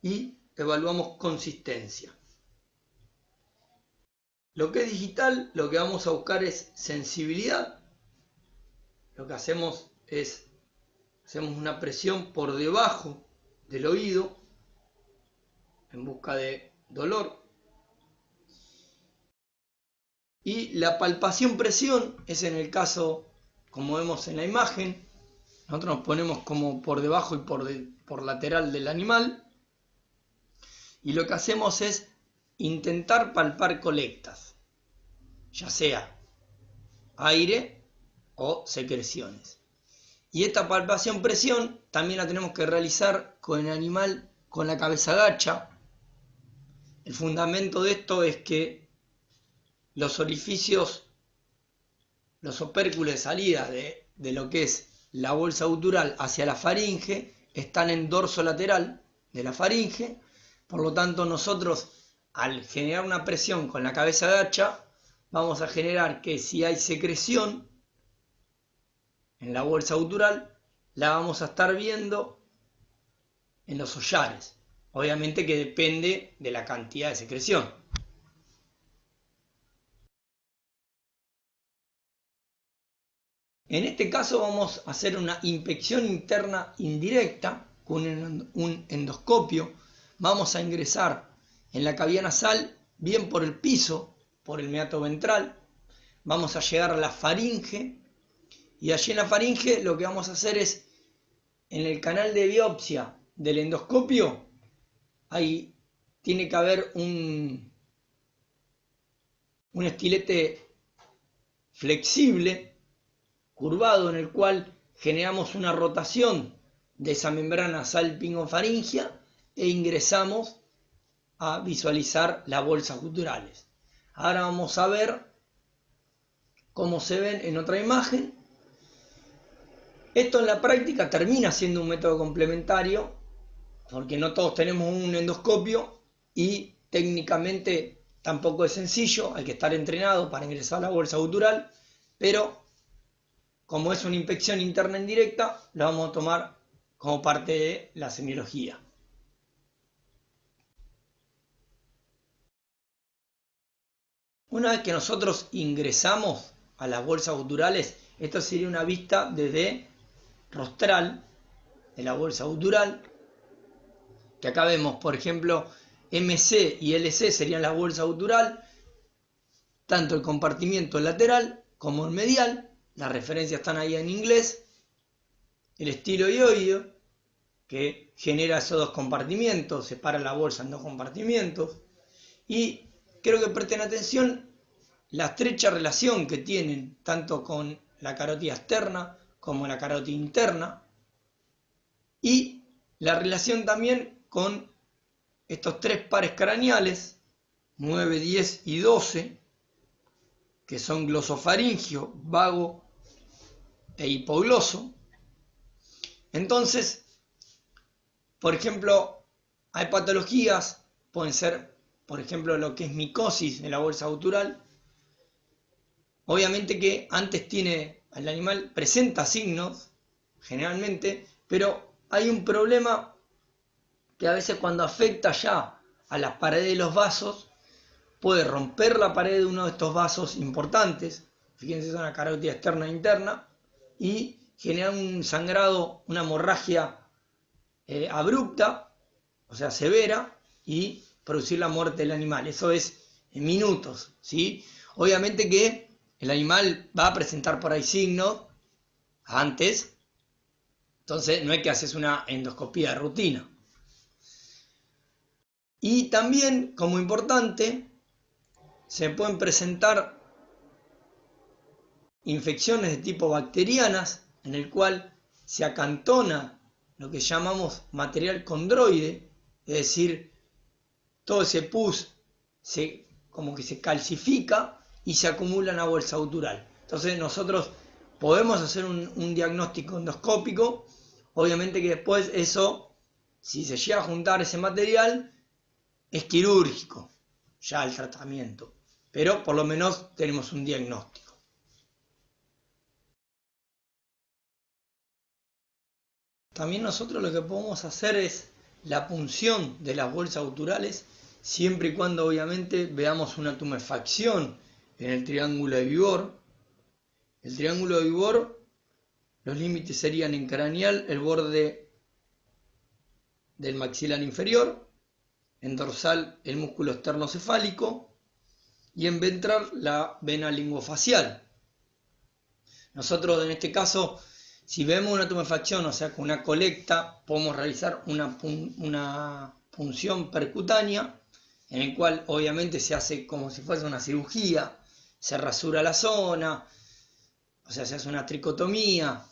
y evaluamos consistencia. Lo que es digital, lo que vamos a buscar es sensibilidad. Lo que hacemos es una presión por debajo del oído en busca de dolor. Y la palpación presión es en el caso, como vemos en la imagen, nosotros nos ponemos como por debajo y por lateral del animal, y lo que hacemos es intentar palpar colectas, ya sea aire o secreciones. Y esta palpación-presión también la tenemos que realizar con el animal con la cabeza gacha. El fundamento de esto es que los orificios, los opérculos de salida de lo que es la bolsa gutural hacia la faringe están en dorso lateral de la faringe. Por lo tanto, nosotros al generar una presión con la cabeza gacha vamos a generar que si hay secreción en la bolsa gutural la vamos a estar viendo en los hollares. Obviamente que depende de la cantidad de secreción. En este caso vamos a hacer una inspección interna indirecta con un endoscopio. Vamos a ingresar en la cavidad nasal bien por el piso, por el meato ventral. Vamos a llegar a la faringe y allí en la faringe lo que vamos a hacer es, en el canal de biopsia del endoscopio, ahí tiene que haber un estilete flexible, curvado, en el cual generamos una rotación de esa membrana salpingofaringea e ingresamos a visualizar las bolsas guturales. Ahora vamos a ver cómo se ven en otra imagen. Esto en la práctica termina siendo un método complementario, porque no todos tenemos un endoscopio y técnicamente tampoco es sencillo, hay que estar entrenado para ingresar a la bolsa gutural, pero como es una inspección interna indirecta, la vamos a tomar como parte de la semiología. Una vez que nosotros ingresamos a las bolsas guturales, esto sería una vista desde rostral de la bolsa gutural, que acá vemos, por ejemplo, MC y LC serían la bolsa gutural, tanto el compartimiento lateral como el medial, las referencias están ahí en inglés, el estiloioideo, que genera esos dos compartimientos, separa la bolsa en dos compartimientos, y quiero que presten atención la estrecha relación que tienen tanto con la carótida externa como la carótida interna, y la relación también con estos tres pares craneales, 9, 10 y 12, que son glosofaringio, vago e hipogloso. Entonces, por ejemplo, hay patologías, pueden ser, por ejemplo, lo que es micosis en la bolsa gutural. Obviamente que antes el animal presenta signos, generalmente, pero hay un problema que a veces cuando afecta ya a las paredes de los vasos, puede romper la pared de uno de estos vasos importantes, fíjense, son la carótida externa e interna, y generar un sangrado, una hemorragia abrupta, o sea, severa, y producir la muerte del animal. Eso es en minutos, ¿sí? Obviamente que el animal va a presentar por ahí signos antes, entonces no es que haces una endoscopía de rutina. Y también, como importante, se pueden presentar infecciones de tipo bacterianas, en el cual se acantona lo que llamamos material condroide, es decir, todo ese pus como que se calcifica y se acumula en la bolsa gutural. Entonces nosotros podemos hacer un diagnóstico endoscópico, obviamente que después eso, si se llega a juntar ese material, es quirúrgico ya el tratamiento, pero por lo menos tenemos un diagnóstico. También nosotros lo que podemos hacer es la punción de las bolsas guturales, siempre y cuando obviamente veamos una tumefacción en el triángulo de Vibor. El triángulo de Vibor, los límites serían en craneal el borde del maxilar inferior, en dorsal el músculo esternocefálico y en ventral la vena linguofacial. Nosotros en este caso, si vemos una tumefacción, o sea, con una colecta, podemos realizar una punción percutánea, en el cual obviamente se hace como si fuese una cirugía, se rasura la zona, o sea, se hace una tricotomía,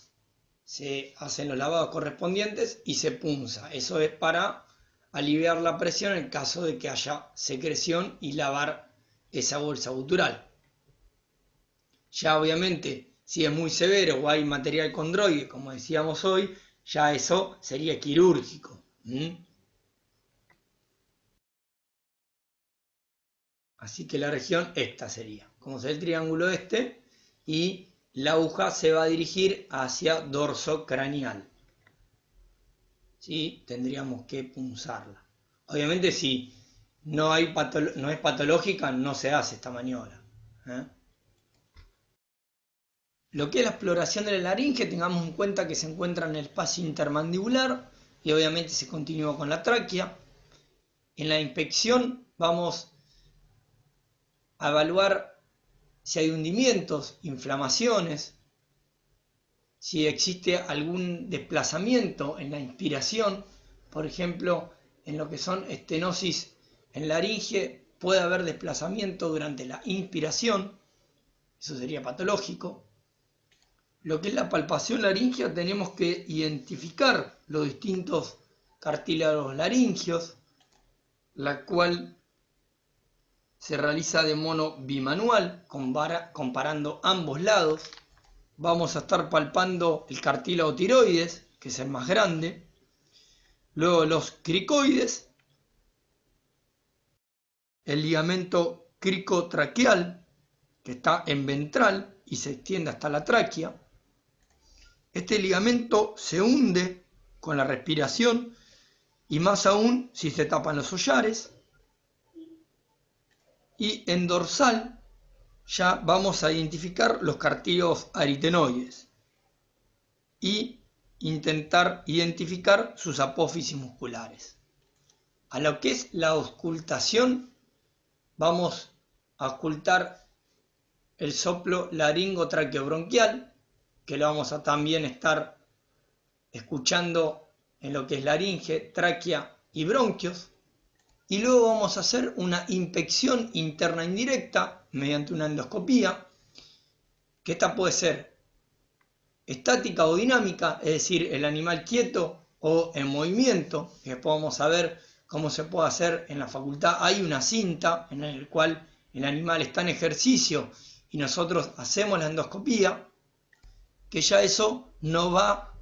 se hacen los lavados correspondientes y se punza. Eso es para aliviar la presión en caso de que haya secreción y lavar esa bolsa gutural. Ya obviamente, si es muy severo o hay material condroide, como decíamos hoy, ya eso sería quirúrgico. Así que la región esta sería, como es el triángulo este, y la aguja se va a dirigir hacia dorso craneal. ¿Sí? Tendríamos que punzarla. Obviamente si no es patológica, no se hace esta maniobra. Lo que es la exploración de la laringe, tengamos en cuenta que se encuentra en el espacio intermandibular y obviamente se continúa con la tráquea. En la inspección vamos a evaluar si hay hundimientos, inflamaciones, si existe algún desplazamiento en la inspiración, por ejemplo, en lo que son estenosis en laringe, puede haber desplazamiento durante la inspiración, eso sería patológico. Lo que es la palpación laringea, tenemos que identificar los distintos cartílagos laringeos, la cual se realiza de modo bimanual, comparando ambos lados. Vamos a estar palpando el cartílago tiroides, que es el más grande, luego los cricoides, el ligamento cricotraqueal, que está en ventral y se extiende hasta la tráquea. Este ligamento se hunde con la respiración y más aún si se tapan los hollares. Y en dorsal ya vamos a identificar los cartílagos aritenoides y intentar identificar sus apófisis musculares. A lo que es la auscultación, vamos a auscultar el soplo laringotraqueobronquial, que lo vamos a también estar escuchando en lo que es laringe, tráquea y bronquios. Y luego vamos a hacer una inspección interna indirecta mediante una endoscopía, que esta puede ser estática o dinámica, es decir, el animal quieto o en movimiento, que después vamos a ver cómo se puede hacer en la facultad. Hay una cinta en la cual el animal está en ejercicio y nosotros hacemos la endoscopía, que ya eso no va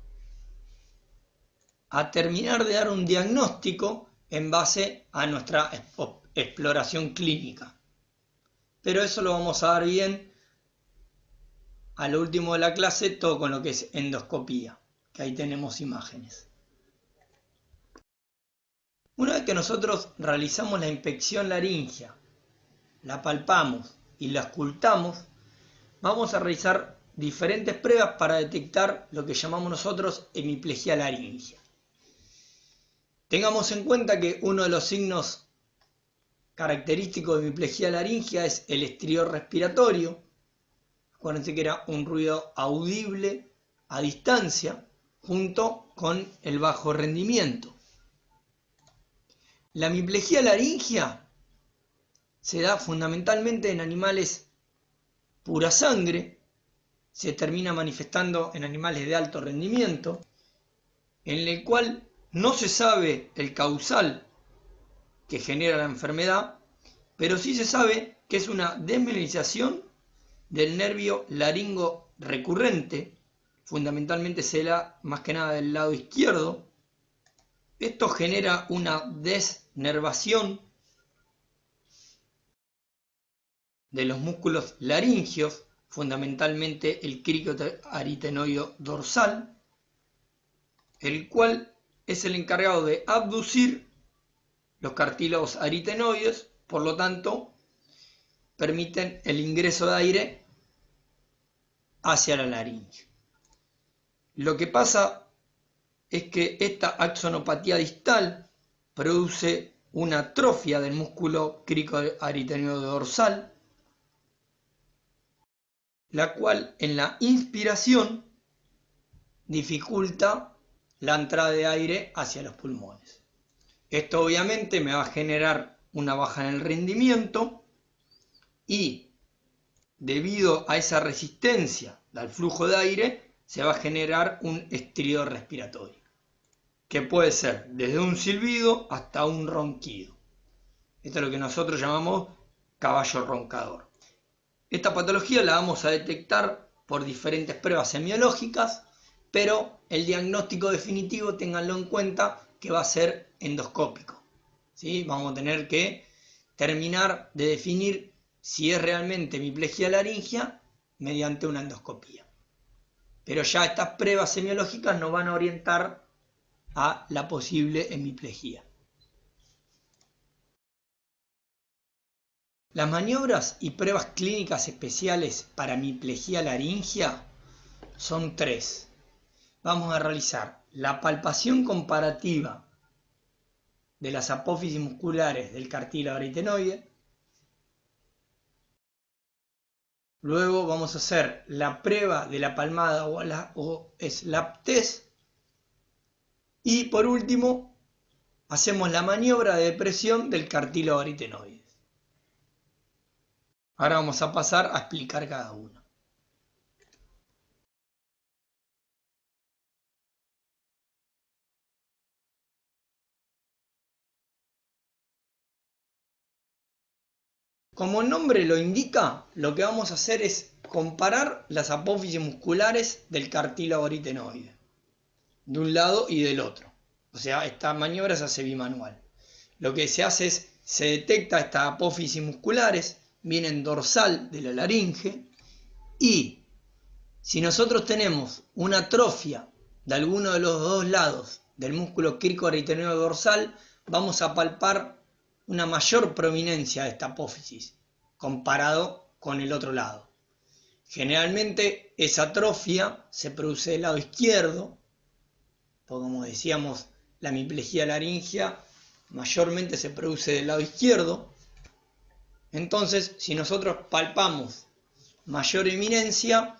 a terminar de dar un diagnóstico en base a nuestra exploración clínica. Pero eso lo vamos a dar bien a lo último de la clase, todo con lo que es endoscopía, que ahí tenemos imágenes. Una vez que nosotros realizamos la inspección laringea, la palpamos y la auscultamos, vamos a realizar diferentes pruebas para detectar lo que llamamos nosotros hemiplegia laringea. Tengamos en cuenta que uno de los signos característicos de hemiplegia laringea es el estrior respiratorio. Acuérdense que era un ruido audible a distancia junto con el bajo rendimiento. La hemiplegia laringea se da fundamentalmente en animales pura sangre, se termina manifestando en animales de alto rendimiento, en el cual no se sabe el causal que genera la enfermedad, pero sí se sabe que es una desmineralización del nervio laringo recurrente, fundamentalmente se da más que nada del lado izquierdo. Esto genera una desnervación de los músculos laringeos, fundamentalmente el cricoaritenoide dorsal, el cual es el encargado de abducir los cartílagos aritenoides, por lo tanto, permiten el ingreso de aire hacia la laringe. Lo que pasa es que esta axonopatía distal produce una atrofia del músculo cricoaritenoide dorsal, la cual en la inspiración dificulta la entrada de aire hacia los pulmones. Esto obviamente me va a generar una baja en el rendimiento y debido a esa resistencia al flujo de aire se va a generar un estridor respiratorio, que puede ser desde un silbido hasta un ronquido. Esto es lo que nosotros llamamos caballo roncador. Esta patología la vamos a detectar por diferentes pruebas semiológicas, pero el diagnóstico definitivo, ténganlo en cuenta, que va a ser endoscópico. ¿Sí? Vamos a tener que terminar de definir si es realmente hemiplegia laringea mediante una endoscopía. Pero ya estas pruebas semiológicas nos van a orientar a la posible hemiplegia. Las maniobras y pruebas clínicas especiales para hemiplegia laringea son 3. Vamos a realizar la palpación comparativa de las apófisis musculares del cartílago aritenoide. Luego vamos a hacer la prueba de la palmada o slap test. Y por último, hacemos la maniobra de depresión del cartílago aritenoide. Ahora vamos a pasar a explicar cada uno. Como el nombre lo indica, lo que vamos a hacer es comparar las apófisis musculares del cartílago aritenoide, de un lado y del otro. O sea, esta maniobra se hace bimanual. Lo que se hace es, se detecta estas apófisis musculares, vienen dorsal de la laringe, y si nosotros tenemos una atrofia de alguno de los dos lados del músculo cricoaritenoide dorsal, vamos a palpar una mayor prominencia de esta apófisis comparado con el otro lado. Generalmente esa atrofia se produce del lado izquierdo, porque como decíamos, la hemiplegia laringea mayormente se produce del lado izquierdo. Entonces, si nosotros palpamos mayor eminencia,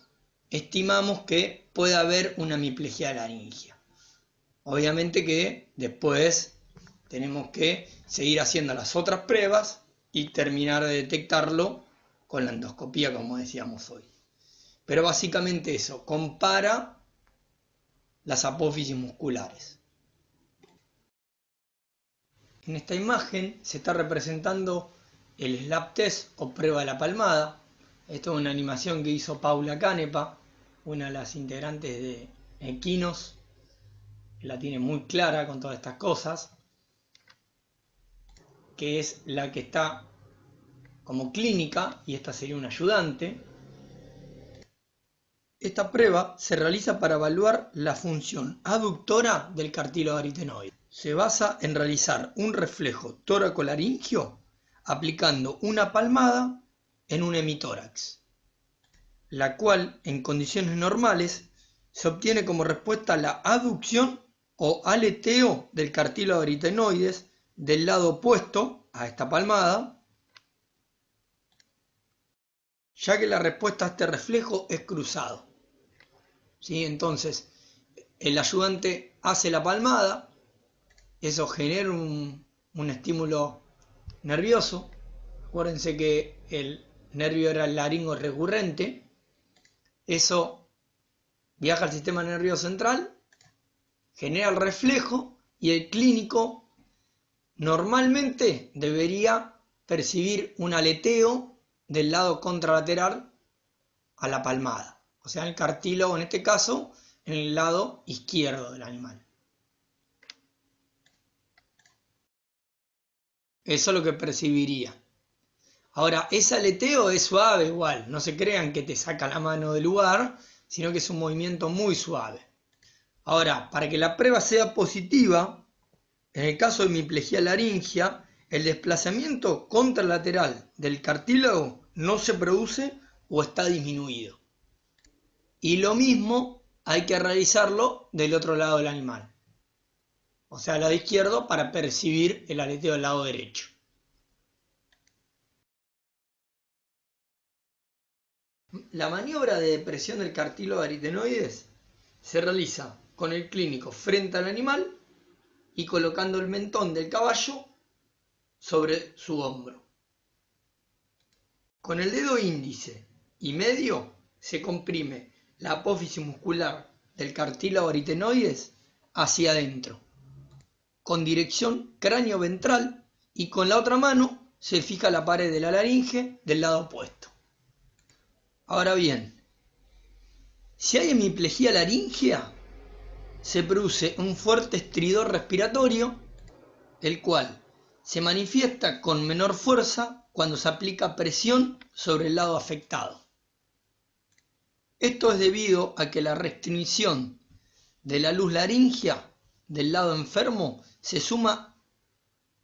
estimamos que puede haber una hemiplegia laringea. Obviamente que después tenemos que seguir haciendo las otras pruebas y terminar de detectarlo con la endoscopía, como decíamos hoy. Pero básicamente eso, compara las apófisis musculares. En esta imagen se está representando el slap test o prueba de la palmada. Esto es una animación que hizo Paula Canepa, una de las integrantes de Equinos. La tiene muy clara con todas estas cosas, que es la que está como clínica, y esta sería un ayudante. Esta prueba se realiza para evaluar la función aductora del cartílago aritenoide. Se basa en realizar un reflejo tóraco-laringio aplicando una palmada en un hemitórax, la cual en condiciones normales se obtiene como respuesta a la aducción o aleteo del cartílago aritenoides del lado opuesto a esta palmada, ya que la respuesta a este reflejo es cruzado. ¿Sí? Entonces, el ayudante hace la palmada, eso genera un estímulo nervioso. Acuérdense que el nervio era el laringo recurrente, eso viaja al sistema nervioso central, genera el reflejo y el clínico normalmente debería percibir un aleteo del lado contralateral a la palmada, o sea, el cartílago en este caso en el lado izquierdo del animal. Eso es lo que percibiría. Ahora, ese aleteo es suave igual, no se crean que te saca la mano del lugar, sino que es un movimiento muy suave. Ahora, para que la prueba sea positiva, en el caso de hemiplegia laringea, el desplazamiento contralateral del cartílago no se produce o está disminuido. Y lo mismo hay que realizarlo del otro lado del animal, o sea, al lado izquierdo, para percibir el aleteo del lado derecho. La maniobra de depresión del cartílago aritenoides se realiza con el clínico frente al animal y colocando el mentón del caballo sobre su hombro. Con el dedo índice y medio se comprime la apófisis muscular del cartílago aritenoides hacia adentro, con dirección cráneo-ventral, y con la otra mano se fija la pared de la laringe del lado opuesto. Ahora bien, si hay hemiplegia laringea, se produce un fuerte estridor respiratorio, el cual se manifiesta con menor fuerza cuando se aplica presión sobre el lado afectado. Esto es debido a que la restricción de la luz laringea del lado enfermo se suma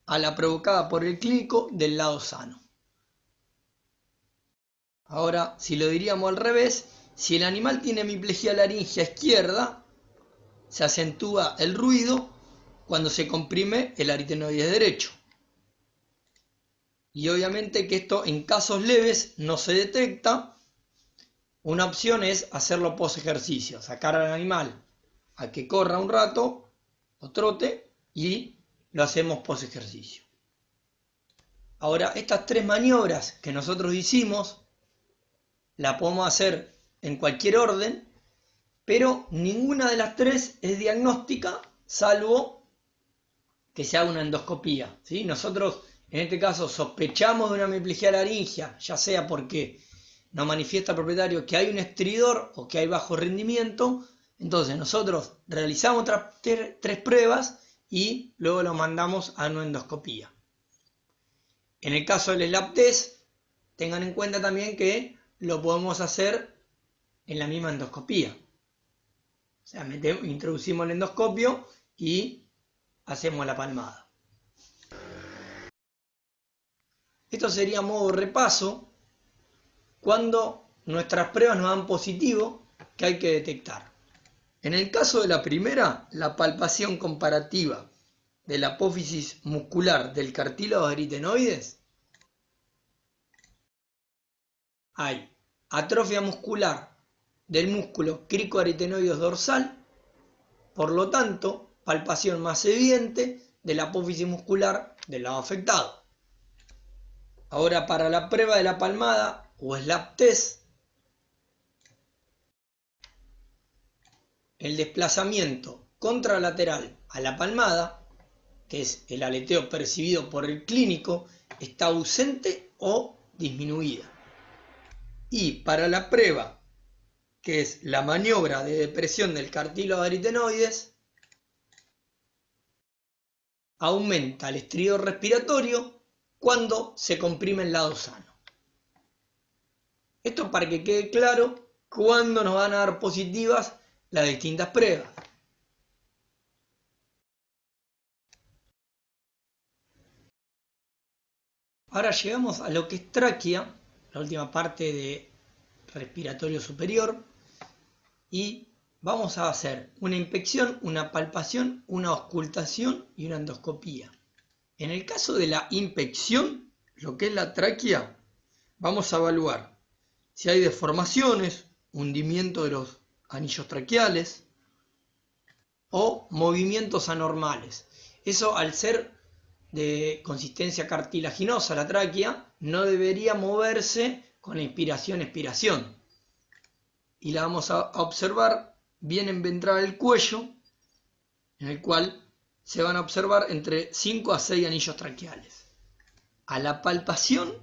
a la provocada por el clínico del lado sano. Ahora, si lo diríamos al revés, si el animal tiene hemiplegia laringea izquierda, se acentúa el ruido cuando se comprime el aritenoides derecho. Y obviamente que esto en casos leves no se detecta. Una opción es hacerlo post ejercicio, sacar al animal a que corra un rato o trote y lo hacemos post ejercicio. Ahora, estas tres maniobras que nosotros hicimos la podemos hacer en cualquier orden, pero ninguna de las tres es diagnóstica, salvo que se haga una endoscopía, ¿sí? Nosotros en este caso sospechamos de una hemiplegia laringea, ya sea porque nos manifiesta el propietario que hay un estridor o que hay bajo rendimiento. Entonces nosotros realizamos tres pruebas y luego lo mandamos a una endoscopía. En el caso del SLAP test, tengan en cuenta también que lo podemos hacer en la misma endoscopía. O sea, introducimos el endoscopio y hacemos la palmada. Esto sería modo repaso cuando nuestras pruebas nos dan positivo, que hay que detectar. En el caso de la primera, la palpación comparativa de la apófisis muscular del cartílago aritenoides, hay atrofia muscular del músculo cricoaritenoides dorsal, por lo tanto, palpación más evidente de la apófisis muscular del lado afectado. Ahora, para la prueba de la palmada o SLAP test, el desplazamiento contralateral a la palmada, que es el aleteo percibido por el clínico, está ausente o disminuida. Y para la prueba, que es la maniobra de depresión del cartílago aritenoides, aumenta el estridor respiratorio cuando se comprime el lado sano. Esto es para que quede claro cuándo nos van a dar positivas las distintas pruebas. Ahora llegamos a lo que es tráquea, la última parte de respiratorio superior, y vamos a hacer una inspección, una palpación, una auscultación y una endoscopía. En el caso de la inspección, lo que es la tráquea, vamos a evaluar si hay deformaciones, hundimiento de los anillos traqueales o movimientos anormales. Eso, al ser de consistencia cartilaginosa la tráquea, no debería moverse con la inspiración-expiración. Y la vamos a observar bien en ventral del cuello, en el cual se van a observar entre 5 a 6 anillos traqueales. A la palpación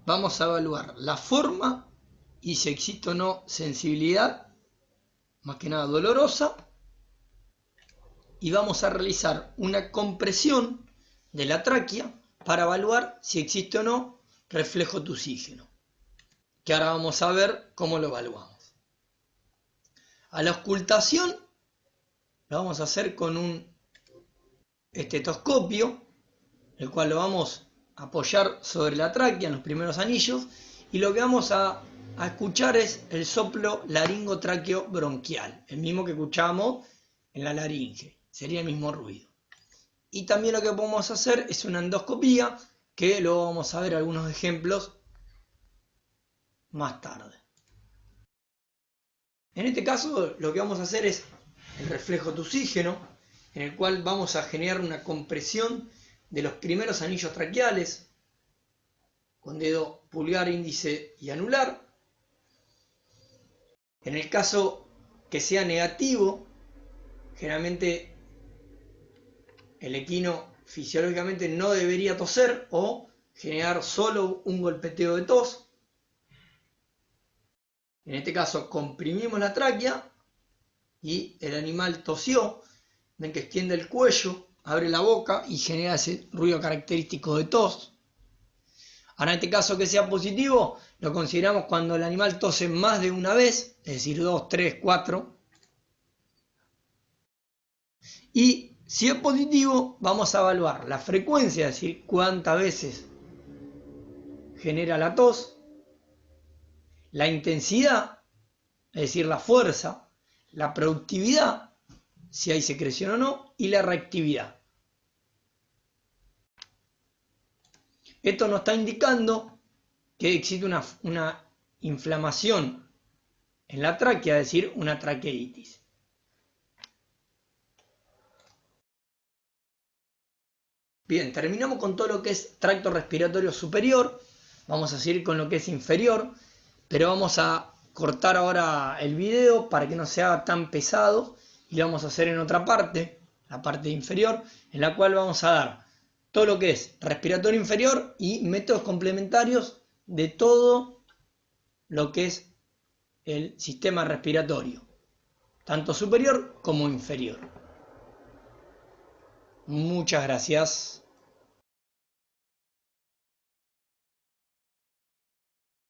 vamos a evaluar la forma y si existe o no sensibilidad, más que nada dolorosa, y vamos a realizar una compresión de la tráquea para evaluar si existe o no reflejo tusígeno, que ahora vamos a ver cómo lo evaluamos. A la auscultación lo vamos a hacer con un estetoscopio, el cual lo vamos a apoyar sobre la tráquea en los primeros anillos, y lo que vamos a escuchar es el soplo laringotraqueo bronquial, el mismo que escuchamos en la laringe, sería el mismo ruido. Y también lo que podemos hacer es una endoscopía, que luego vamos a ver algunos ejemplos más tarde. En este caso lo que vamos a hacer es el reflejo tusígeno, en el cual vamos a generar una compresión de los primeros anillos traqueales con dedo pulgar, índice y anular. En el caso que sea negativo, generalmente el equino fisiológicamente no debería toser o generar solo un golpeteo de tos. En este caso comprimimos la tráquea y el animal tosió. Ven que extiende el cuello, abre la boca y genera ese ruido característico de tos. Ahora, en este caso que sea positivo, lo consideramos cuando el animal tose más de una vez, es decir, 2, 3, 4. Y si es positivo, vamos a evaluar la frecuencia, es decir, cuántas veces genera la tos, la intensidad, es decir, la fuerza, la productividad, si hay secreción o no, y la reactividad. Esto nos está indicando que existe una inflamación en la tráquea, es decir, una traqueitis. Bien, terminamos con todo lo que es tracto respiratorio superior. Vamos a seguir con lo que es inferior, pero vamos a cortar ahora el video para que no sea tan pesado y lo vamos a hacer en otra parte, la parte inferior, en la cual vamos a dar todo lo que es respiratorio inferior y métodos complementarios de todo lo que es el sistema respiratorio, tanto superior como inferior. Muchas gracias.